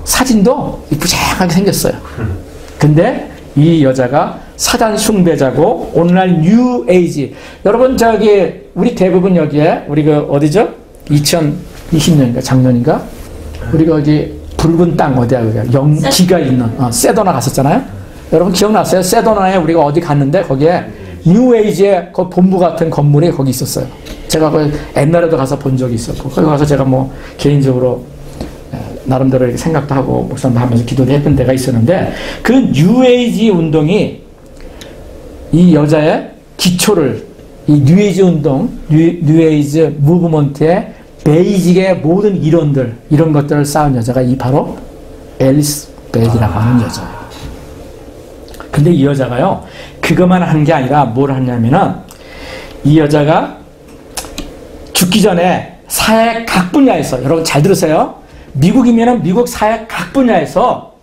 사진도 이쁘장하게 생겼어요. 근데 이 여자가 사단 숭배자고 오늘날 뉴 에이지, 여러분 저기 우리 대부분 여기에 우리 그 어디죠? 2020년인가 작년인가 우리 거기 붉은 땅 어디야, 그게 영기가 있는 세도나 갔었잖아요. 여러분 기억나세요? 세도나에 우리가 어디 갔는데 거기에 뉴 에이지의 그 본부 같은 건물이 거기 있었어요. 제가 그 옛날에도 가서 본 적이 있었고, 거기 가서 제가 뭐 개인적으로 나름대로 이렇게 생각도 하고 목사님도 하면서 기도도 했던 데가 있었는데, 그 뉴에이지 운동이 이 여자의 기초를, 이 뉴에이지 운동, 뉴에이지 무브먼트의 베이직의 모든 이론들, 이런 것들을 쌓은 여자가 이 바로 앨리스 베일이라고 하는 여자예요. 근데 이 여자가요, 그것만 한 게 아니라 뭘 하냐면은, 이 여자가 죽기 전에 사회 각 분야에서, 여러분 잘 들으세요. 미국이면은 미국 사회 각 분야에서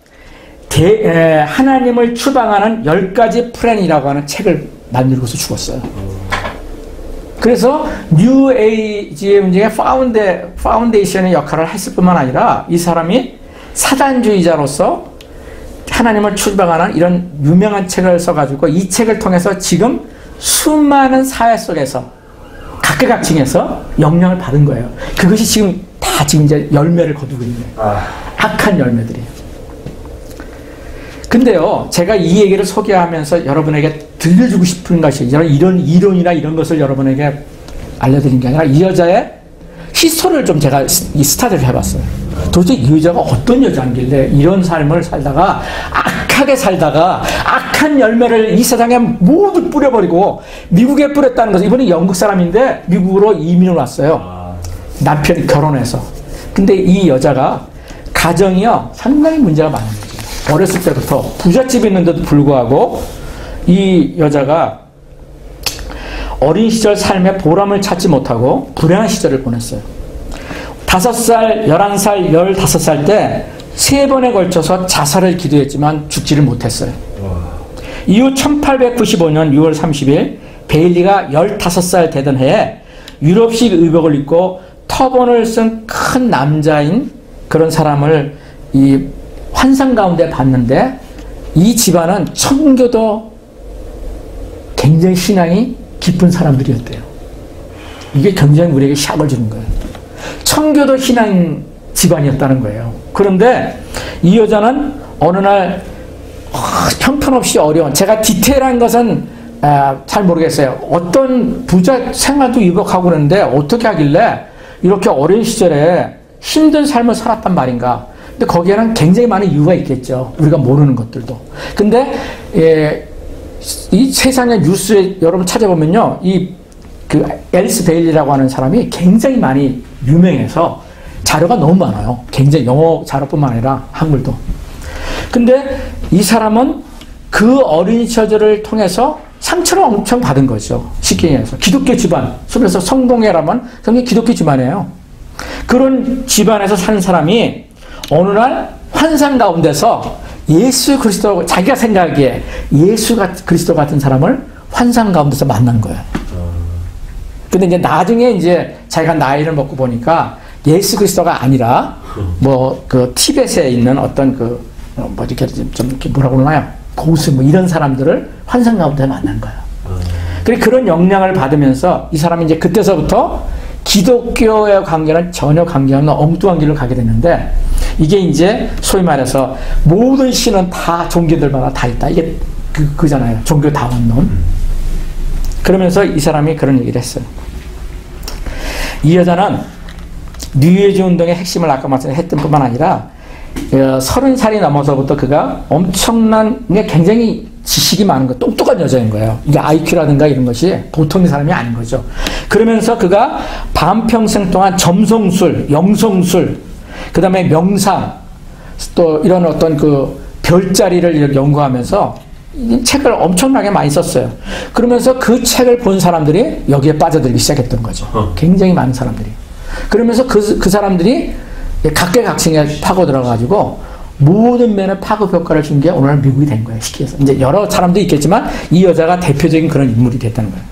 하나님을 추방하는 10가지 플랜이라고 하는 책을 만들고서 죽었어요. 그래서 뉴에이지의 문제에 파운데이션의 역할을 했을 뿐만 아니라 이 사람이 사단주의자로서 하나님을 출방하는 이런 유명한 책을 써가지고 이 책을 통해서 지금 수많은 사회 속에서 각계각층에서 영향을 받은 거예요. 그것이 지금 다 지금 이제 열매를 거두고 있는 거예요. 악한 열매들이. 근데요, 제가 이 얘기를 소개하면서 여러분에게 들려주고 싶은 것이 이런 이론이나 이런 것을 여러분에게 알려드린 게 아니라 이 여자의 히스토리를 좀 제가 이 스타디를 해봤어요. 도대체 이 여자가 어떤 여자인길래 이런 삶을 살다가 악하게 살다가 악한 열매를 이 세상에 모두 뿌려버리고 미국에 뿌렸다는 것은 이분이 영국 사람인데 미국으로 이민을 왔어요. 남편이 결혼해서. 근데 이 여자가 가정이요 상당히 문제가 많은 거죠. 어렸을 때부터 부잣집에 있는데도 불구하고 이 여자가 어린 시절 삶에 보람을 찾지 못하고 불행한 시절을 보냈어요. 5살, 11살, 15살 때 3번에 걸쳐서 자살을 기도했지만 죽지를 못했어요. 이후 1895년 6월 30일 베일리가 15살 되던 해에 유럽식 의복을 입고 터번을 쓴 큰 남자인 그런 사람을 이 환상 가운데 봤는데 이 집안은 청교도 굉장히 신앙이 깊은 사람들이었대요. 이게 굉장히 우리에게 샥을 주는 거예요. 청교도 신앙 집안이었다는 거예요. 그런데 이 여자는 어느 날 형편없이 어려운, 제가 디테일한 것은 잘 모르겠어요. 어떤 부자 생활도 유복하고 그러는데 어떻게 하길래 이렇게 어린 시절에 힘든 삶을 살았단 말인가. 근데 거기에는 굉장히 많은 이유가 있겠죠. 우리가 모르는 것들도. 근데 이 세상의 뉴스에 여러분 찾아보면요, 그 앨리스 베일리라고 하는 사람이 굉장히 많이 유명해서 자료가 너무 많아요. 굉장히 영어 자료뿐만 아니라 한글도. 근데 이 사람은 그 어린 시절을 통해서 상처를 엄청 받은 거죠. 쉽게 얘기해서 기독교 집안, 그래서 성공회라면 굉장히 기독교 집안이에요. 그런 집안에서 사는 사람이 어느 날 환상 가운데서 예수 그리스도, 자기가 생각하기에 예수 그리스도 같은 사람을 환상 가운데서 만난 거예요. 근데 이제 나중에 이제 자기가 나이를 먹고 보니까 예수 그리스도가 아니라 뭐 그 티벳에 있는 어떤 뭐 이렇게 좀 이렇게 뭐라고 그러나요? 고수 뭐 이런 사람들을 환상 가운데 만난 거예요. 그리고 그런 영향을 받으면서 이 사람이 이제 그때서부터 기독교의 관계는 전혀 관계없는 엉뚱한 길을 가게 됐는데, 이게 이제 소위 말해서 모든 신은 다 종교들마다 다 있다. 이게 그잖아요. 종교 다원론. 그러면서 이 사람이 그런 얘기를 했어요. 이 여자는 뉴에이지 운동의 핵심을 아까 말씀했던 뿐만 아니라 30살이 넘어서부터 그가 엄청난, 굉장히 지식이 많은 거, 똑똑한 여자인 거예요. 이게 IQ라든가 이런 것이 보통의 사람이 아닌 거죠. 그러면서 그가 반평생 동안 점성술, 영성술, 그 다음에 명상, 또 이런 어떤 그 별자리를 연구하면서 이 책을 엄청나게 많이 썼어요. 그러면서 그 책을 본 사람들이 여기에 빠져들기 시작했던 거죠. 굉장히 많은 사람들이. 그러면서 그 사람들이 각계각층에 파고 들어가지고 모든 면에 파급 효과를 준 게 오늘 미국이 된 거예요. 쉽게 해서. 이제 여러 사람도 있겠지만 이 여자가 대표적인 그런 인물이 됐다는 거예요.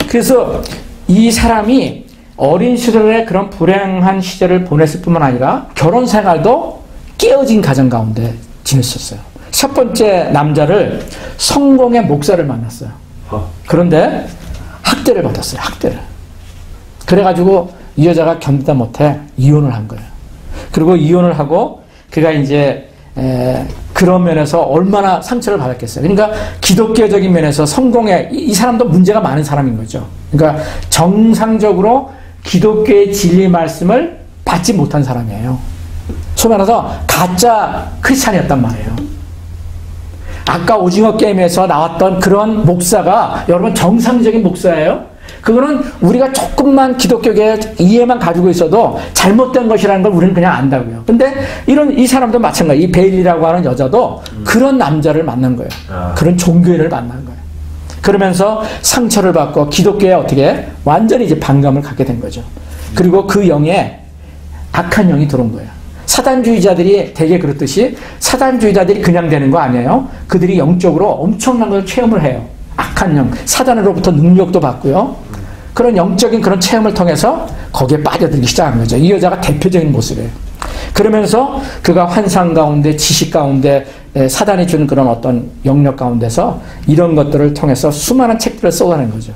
그래서 이 사람이 어린 시절에 그런 불행한 시절을 보냈을 뿐만 아니라 결혼 생활도 깨어진 가정 가운데 지냈었어요. 첫 번째 남자를 성공의 목사를 만났어요. 그런데 학대를 받았어요. 학대를. 그래가지고 이 여자가 견디다 못해 이혼을 한 거예요. 그리고 이혼을 하고 그가 이제 그런 면에서 얼마나 상처를 받았겠어요. 그러니까 기독교적인 면에서 성공에 이 사람도 문제가 많은 사람인 거죠. 그러니까 정상적으로 기독교의 진리 말씀을 받지 못한 사람이에요. 소위 말해서 가짜 크리스찬이었단 말이에요. 아까 오징어 게임에서 나왔던 그런 목사가 여러분 정상적인 목사예요? 그거는 우리가 조금만 기독교계 이해만 가지고 있어도 잘못된 것이라는 걸 우리는 그냥 안다고요. 근데 이 사람도 마찬가지. 이 베일리라고 하는 여자도 그런 남자를 만난 거예요. 그런 종교인을 만난 거예요. 그러면서 상처를 받고 기독교에 어떻게 완전히 이제 반감을 갖게 된 거죠. 그리고 그 영에 악한 영이 들어온 거예요. 사단주의자들이 되게 그렇듯이 사단주의자들이 그냥 되는 거 아니에요. 그들이 영적으로 엄청난 걸 체험을 해요. 악한 영, 사단으로부터 능력도 받고요. 그런 영적인 그런 체험을 통해서 거기에 빠져들기 시작한 거죠. 이 여자가 대표적인 모습이에요. 그러면서 그가 환상 가운데, 지식 가운데, 사단이 주는 그런 어떤 영역 가운데서 이런 것들을 통해서 수많은 책들을 써가는 거죠.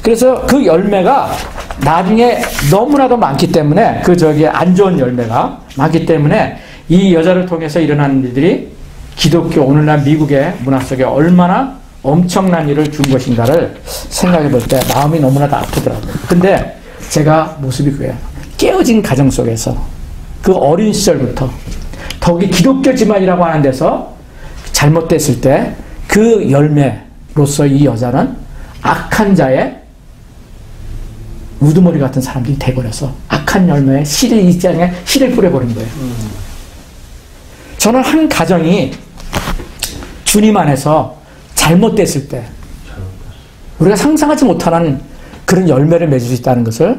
그래서 그 열매가 나중에 너무나도 많기 때문에, 안 좋은 열매가 많기 때문에 이 여자를 통해서 일어나는 일들이 기독교, 오늘날 미국의 문화 속에 얼마나 엄청난 일을 준 것인가를 생각해 볼 때 마음이 너무나도 아프더라고요. 근데 제가 모습이 그래요. 깨어진 가정 속에서 그 어린 시절부터 더욱이 기독교 집안이라고 하는 데서 잘못됐을 때 그 열매로서 이 여자는 악한 자의 우두머리 같은 사람들이 돼버려서 악한 열매에 씨를 입장에 씨를 뿌려버린 거예요. 저는 한 가정이 주님 안에서 잘못됐을 때 우리가 상상하지 못하는 그런 열매를 맺을 수 있다는 것을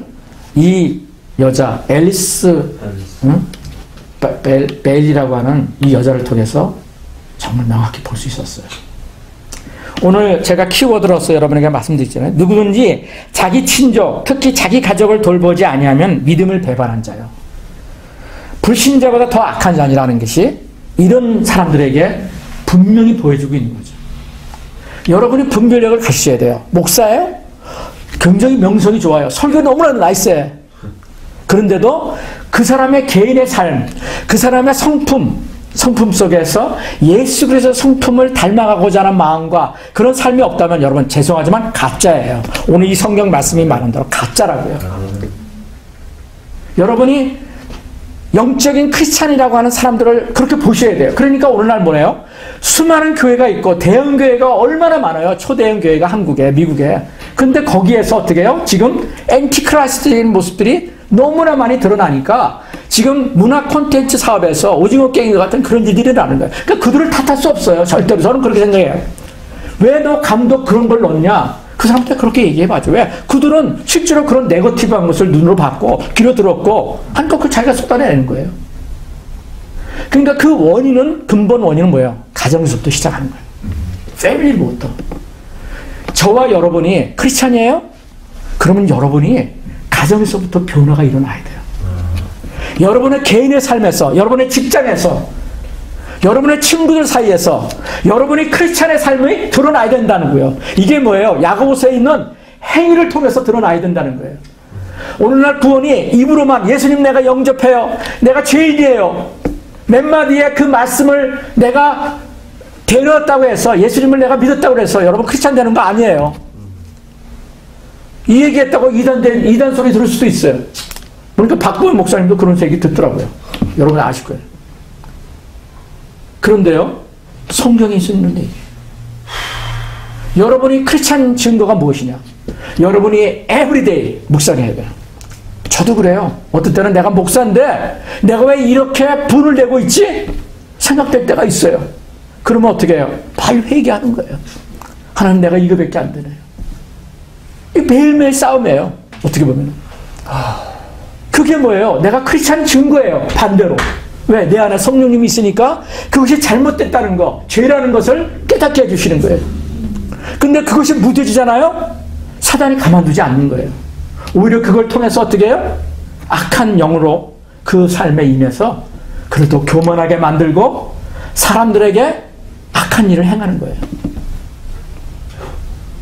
이 여자 앨리스 벨이라고 하는 이 여자를 통해서 정말 명확히 볼 수 있었어요. 오늘 제가 키워드로서 여러분에게 말씀드렸잖아요. 누구든지 자기 친족, 특히 자기 가족을 돌보지 아니하면 믿음을 배반한 자요. 불신자보다 더 악한 자니라는 것이 이런 사람들에게 분명히 보여주고 있는 거죠. 여러분이 분별력을 가지셔야 돼요. 목사예요? 굉장히 명성이 좋아요. 설교 너무나 나이스해. 그런데도 그 사람의 개인의 삶, 그 사람의 성품 속에서 예수 그리스도의 성품을 닮아가고자 하는 마음과 그런 삶이 없다면 여러분 죄송하지만 가짜예요. 오늘 이 성경 말씀이 말한 대로 가짜라고요. 여러분이 영적인 크리스찬이라고 하는 사람들을 그렇게 보셔야 돼요. 그러니까 오늘날 뭐래요? 수많은 교회가 있고 대형 교회가 얼마나 많아요. 초대형 교회가 한국에, 미국에. 근데 거기에서 어떻게 해요? 지금 엔티크라이스트적인 모습들이 너무나 많이 드러나니까 지금 문화 콘텐츠 사업에서 오징어 게임 같은 그런 일들이 일어나는 거예요. 그러니까 그들을 탓할 수 없어요. 절대로. 저는 그렇게 생각해요. 왜 너 감독 그런 걸 넣냐? 그 사람한테 그렇게 얘기해봐줘. 왜? 그들은 실제로 그런 네거티브한 것을 눈으로 봤고 귀로 들었고 하니까 그걸 자기가 쏟아내는 거예요. 그러니까 그 원인은, 근본 원인은 뭐예요? 가정에서부터 시작하는 거예요. 패밀리부터. 저와 여러분이 크리스찬이에요? 그러면 여러분이 가정에서부터 변화가 일어나야 돼요. 여러분의 개인의 삶에서, 여러분의 직장에서, 여러분의 친구들 사이에서 여러분이 크리스찬의 삶이 드러나야 된다는 거예요. 이게 뭐예요? 야고보서에 있는 행위를 통해서 드러나야 된다는 거예요. 오늘날 구원이 입으로만 예수님 내가 영접해요. 내가 죄인이에요. 몇 마디의 그 말씀을 내가 되었다고 해서 예수님을 내가 믿었다고 해서 여러분 크리스찬 되는 거 아니에요. 이 얘기했다고 이단 소리 들을 수도 있어요. 그러니까 박보현 목사님도 그런 얘기 듣더라고요. 여러분 아실 거예요. 그런데요, 성경에 쓰는 얘기예요. 여러분이 크리스찬 증거가 무엇이냐? 여러분이 에브리데이 묵상해야 돼요. 저도 그래요. 어떤 때는 내가 목사인데 내가 왜 이렇게 분을 내고 있지? 생각될 때가 있어요. 그러면 어떻게 해요? 바로 회개하는 거예요. 하나님 내가 이거밖에 안 되네요. 이 매일매일 싸움이에요. 어떻게 보면. 그게 뭐예요? 내가 크리스찬 증거예요. 반대로. 왜? 내 안에 성령님이 있으니까 그것이 잘못됐다는 거, 죄라는 것을 깨닫게 해주시는 거예요. 근데 그것이 무뎌지잖아요? 사단이 가만두지 않는 거예요. 오히려 그걸 통해서 어떻게 해요? 악한 영으로 그 삶에 임해서 그래도 교만하게 만들고 사람들에게 악한 일을 행하는 거예요.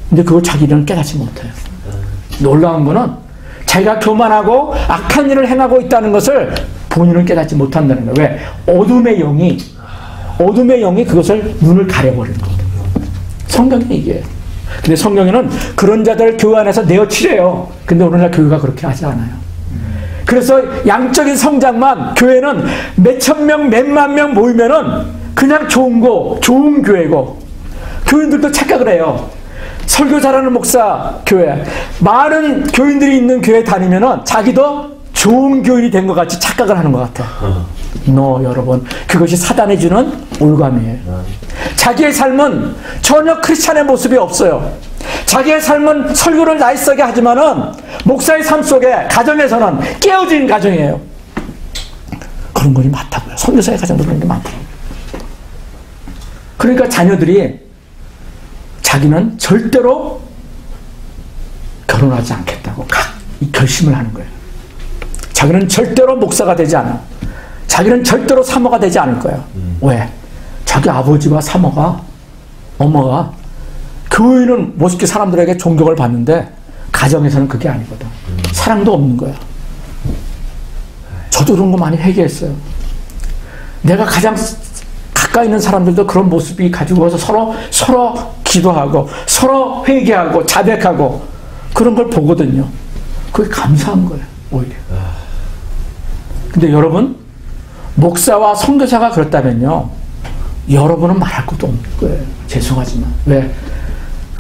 근데 그걸 자기는 깨닫지 못해요. 놀라운 거는 자기가 교만하고 악한 일을 행하고 있다는 것을 본인은 깨닫지 못한다는 거예요. 왜? 어둠의 영이 그것을 눈을 가려버리는 거거든요. 성경이 얘기해요. 근데 성경에는 그런 자들을 교회 안에서 내어치래요. 근데 오늘날 교회가 그렇게 하지 않아요. 그래서 양적인 성장만 교회는 몇천 명, 몇만 명 모이면은 그냥 좋은 교회고, 교인들도 착각을 해요. 설교 잘하는 목사 교회, 많은 교인들이 있는 교회 다니면은 자기도 좋은 교인이 된 것 같이 착각을 하는 것 같아요. 여러분, 그것이 사단이 주는 올감이에요. 자기의 삶은 전혀 크리스찬의 모습이 없어요. 자기의 삶은 설교를 나이스하게 하지만은 목사의 삶 속에 가정에서는 깨어진 가정이에요. 그런 것이 많다고요. 선교사의 가정도 그런 게 많다고요. 그러니까 자녀들이 자기는 절대로 결혼하지 않겠다고 이 결심을 하는 거예요. 자기는 절대로 목사가 되지 않아. 자기는 절대로 사모가 되지 않을 거야. 왜? 자기 아버지와 사모가, 어머가 교회는 멋있게 사람들에게 존경을 받는데 가정에서는 그게 아니거든. 사랑도 없는 거야. 저도 그런 거 많이 회개했어요. 내가 가장 가까이 있는 사람들도 그런 모습이 가지고 와서 서로 기도하고 서로 회개하고 자백하고 그런 걸 보거든요. 그게 감사한 거예요, 오히려. 근데 여러분, 목사와 선교사가 그렇다면요, 여러분은 말할 것도 없는 거예요. 죄송하지만. 왜?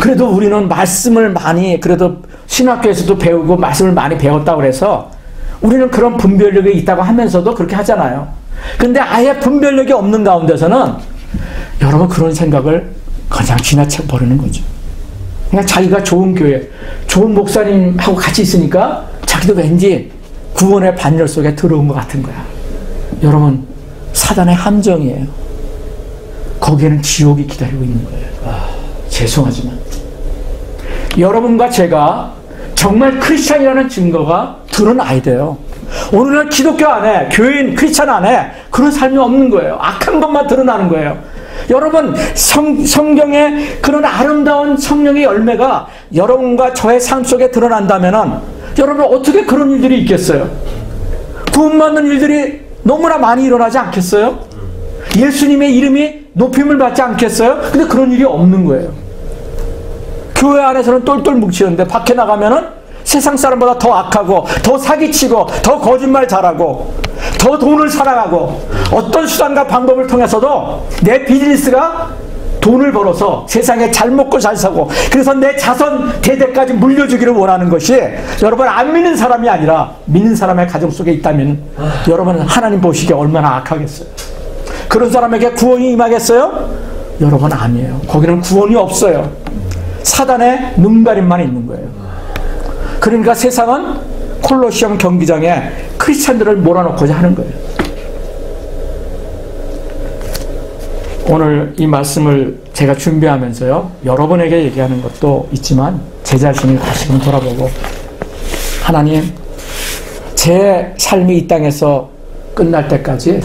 그래도 우리는 말씀을 많이, 그래도 신학교에서도 배우고 말씀을 많이 배웠다고 그래서 우리는 그런 분별력이 있다고 하면서도 그렇게 하잖아요. 근데 아예 분별력이 없는 가운데서는 여러분 그런 생각을 그냥 지나쳐 버리는 거죠. 그냥 자기가 좋은 교회, 좋은 목사님하고 같이 있으니까 자기도 왠지 구원의 반열 속에 들어온 것 같은 거야. 여러분, 사단의 함정이에요. 거기에는 지옥이 기다리고 있는 거예요. 죄송하지만 여러분과 제가 정말 크리스찬이라는 증거가 드러나야 돼요. 오늘날 기독교 안에, 교인 크리스찬 안에 그런 삶이 없는 거예요. 악한 것만 드러나는 거예요. 여러분, 성경의 그런 아름다운 성령의 열매가 여러분과 저의 삶 속에 드러난다면 여러분 어떻게 그런 일들이 있겠어요? 구원받는 일들이 너무나 많이 일어나지 않겠어요? 예수님의 이름이 높임을 받지 않겠어요? 근데 그런 일이 없는 거예요. 교회 안에서는 똘똘 뭉치는데 밖에 나가면은 세상 사람보다 더 악하고 더 사기치고 더 거짓말 잘하고 더 돈을 사랑하고 어떤 수단과 방법을 통해서도 내 비즈니스가 돈을 벌어서 세상에 잘 먹고 잘 사고 그래서 내 자손 대대까지 물려주기를 원하는 것이 여러분 안 믿는 사람이 아니라 믿는 사람의 가정 속에 있다면 여러분은 하나님 보시기에 얼마나 악하겠어요. 그런 사람에게 구원이 임하겠어요? 여러분 아니에요. 거기는 구원이 없어요. 사단의 눈가림만 있는 거예요. 그러니까 세상은 콜로시엄 경기장에 크리스찬들을 몰아넣고자 하는 거예요. 오늘 이 말씀을 제가 준비하면서요, 여러분에게 얘기하는 것도 있지만 제 자신을 다시금 돌아보고, 하나님, 제 삶이 이 땅에서 끝날 때까지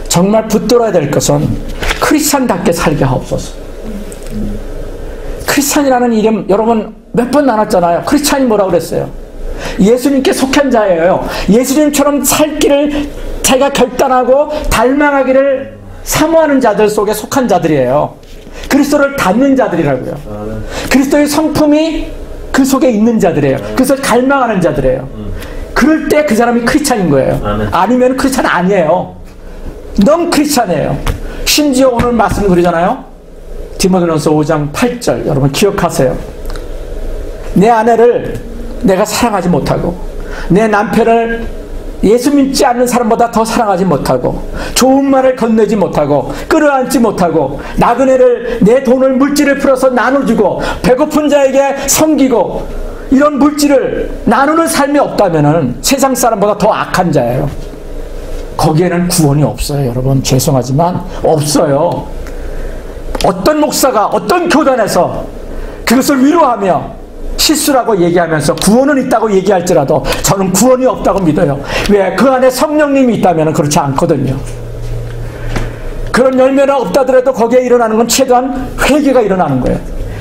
정말 붙들어야 될 것은 크리스찬답게 살게 하옵소서. 크리스찬이라는 이름 여러분 몇 번 나눴잖아요. 크리스찬이 뭐라고 그랬어요? 예수님께 속한 자예요. 예수님처럼 살 길을 자기가 결단하고 닮아가기를 사모하는 자들 속에 속한 자들이에요. 그리스도를 닮는 자들이라고요. 그리스도의 성품이 그 속에 있는 자들이에요. 그래서 갈망하는 자들이에요. 그럴 때 그 사람이 크리스찬인 거예요. 아니면 크리스찬 아니에요. 넌 크리스찬이에요. 심지어 오늘 말씀 그러잖아요. 디모데전서 5장 8절 여러분 기억하세요. 내 아내를 내가 사랑하지 못하고 내 남편을 예수 믿지 않는 사람보다 더 사랑하지 못하고 좋은 말을 건네지 못하고 끌어안지 못하고 나그네를 내 돈을 물질을 풀어서 나눠주고 배고픈 자에게 섬기고 이런 물질을 나누는 삶이 없다면 세상 사람보다 더 악한 자예요. 거기에는 구원이 없어요. 여러분 죄송하지만 없어요. 어떤 목사가 어떤 교단에서 그것을 위로하며 실수라고 얘기하면서 구원은 있다고 얘기할지라도 저는 구원이 없다고 믿어요. 왜? 그 안에 성령님이 있다면 그렇지 않거든요. 그런 열매가 없다더라도 거기에 일어나는 건 최대한 회개가 일어나는 거예요.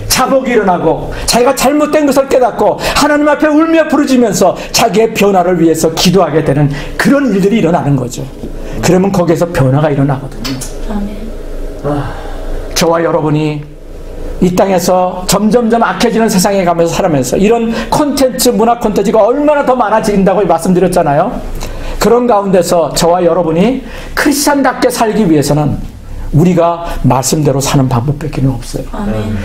자복이 일어나고 자기가 잘못된 것을 깨닫고 하나님 앞에 울며 부르짖으면서 자기의 변화를 위해서 기도하게 되는 그런 일들이 일어나는 거죠. 그러면 거기에서 변화가 일어나거든요. 저와 여러분이 이 땅에서 점점점 악해지는 세상에 가면서 살아면서 이런 콘텐츠, 문화 콘텐츠가 얼마나 더 많아진다고 말씀드렸잖아요. 그런 가운데서 저와 여러분이 크리스찬답게 살기 위해서는 우리가 말씀대로 사는 방법밖에 없어요.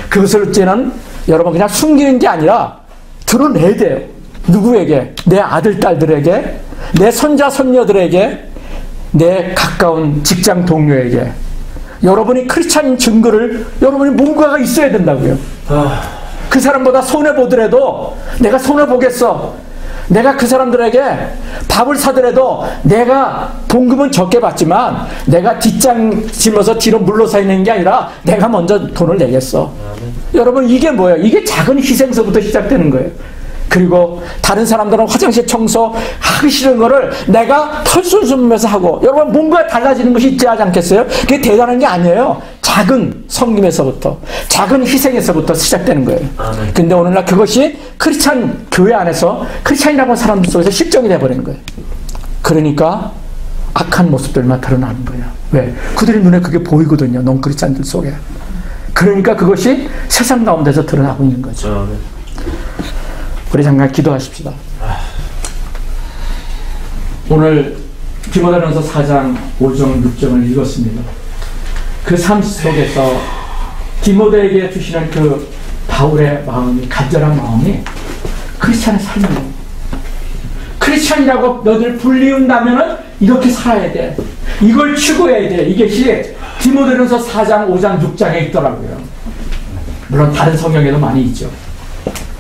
그것을 이제는 여러분 그냥 숨기는 게 아니라 드러내야 돼요. 누구에게? 내 아들, 딸들에게, 내 손자, 손녀들에게, 내 가까운 직장 동료에게. 여러분이 크리스찬인 증거를 여러분이 뭔가가 있어야 된다고요. 그 사람보다 손해보더라도 내가 손해보겠어. 내가 그 사람들에게 밥을 사더라도 내가 봉급은 적게 받지만 내가 뒷장 짊어서 뒤로 물러서 있는 게 아니라 내가 먼저 돈을 내겠어. 여러분 이게 뭐예요? 이게 작은 희생서부터 시작되는 거예요. 그리고 다른 사람들은 화장실 청소 하기 싫은 거를 내가 털순순면서 하고, 여러분 뭔가 달라지는 것이 있지 않겠어요? 그게 대단한 게 아니에요. 작은 섬김에서부터, 작은 희생에서부터 시작되는 거예요. 근데 오늘날 그것이 크리스찬 교회 안에서 크리스찬이라고 하는 사람들 속에서 실정이 돼버리는 거예요. 그러니까 악한 모습들만 드러나는 거예요. 왜? 그들의 눈에 그게 보이거든요. non-크리스찬들 속에. 그러니까 그것이 세상 가운데서 드러나고 있는 거죠. 우리 잠깐 기도하십시다. 오늘 디모데전서 4장 5절 6절을 읽었습니다. 그 삶 속에서 디모데에게 주시는 그 바울의 마음이, 간절한 마음이 크리스찬의 삶이에요. 크리스찬이라고 너희들 불리운다면은 이렇게 살아야 돼. 이걸 추구해야 돼. 이것이 디모데전서 4장 5장 6장에 있더라고요. 물론 다른 성경에도 많이 있죠.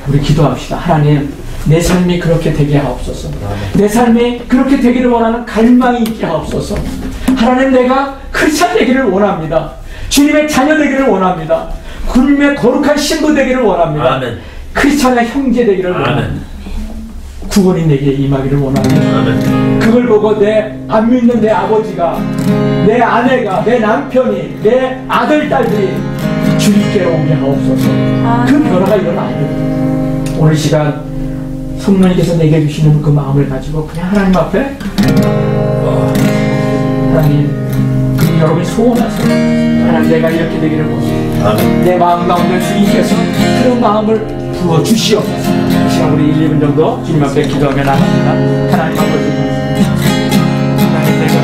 우리 기도합시다. 하나님, 내 삶이 그렇게 되게 하옵소서. 내 삶이 그렇게 되기를 원하는 갈망이 있게 하옵소서. 하나님, 내가 크리스찬 되기를 원합니다. 주님의 자녀 되기를 원합니다. 주님의 거룩한 신부 되기를 원합니다. 아멘. 크리스찬의 형제 되기를 원합니다. 구원이 내게 임하기를 원합니다. 아멘. 그걸 보고 내 안 믿는 내 아버지가, 내 아내가, 내 남편이, 내 아들, 딸들이 주님께로 오게 하옵소서. 그 변화가 일어나야 됩니다. 오늘 시간 성령님께서 내게 주시는 그 마음을 가지고 그냥 하나님 앞에 하나님, 그 여러분이 소원하세요. 하나님, 내가 이렇게 되기를 원합니다. 내 마음 가운데 주님께서 그런 마음을 부어주시옵소서. 이 시간 우리 1, 2분 정도 주님 앞에 기도하며 나갑니다. 하나님 아버지, 하나님, 내가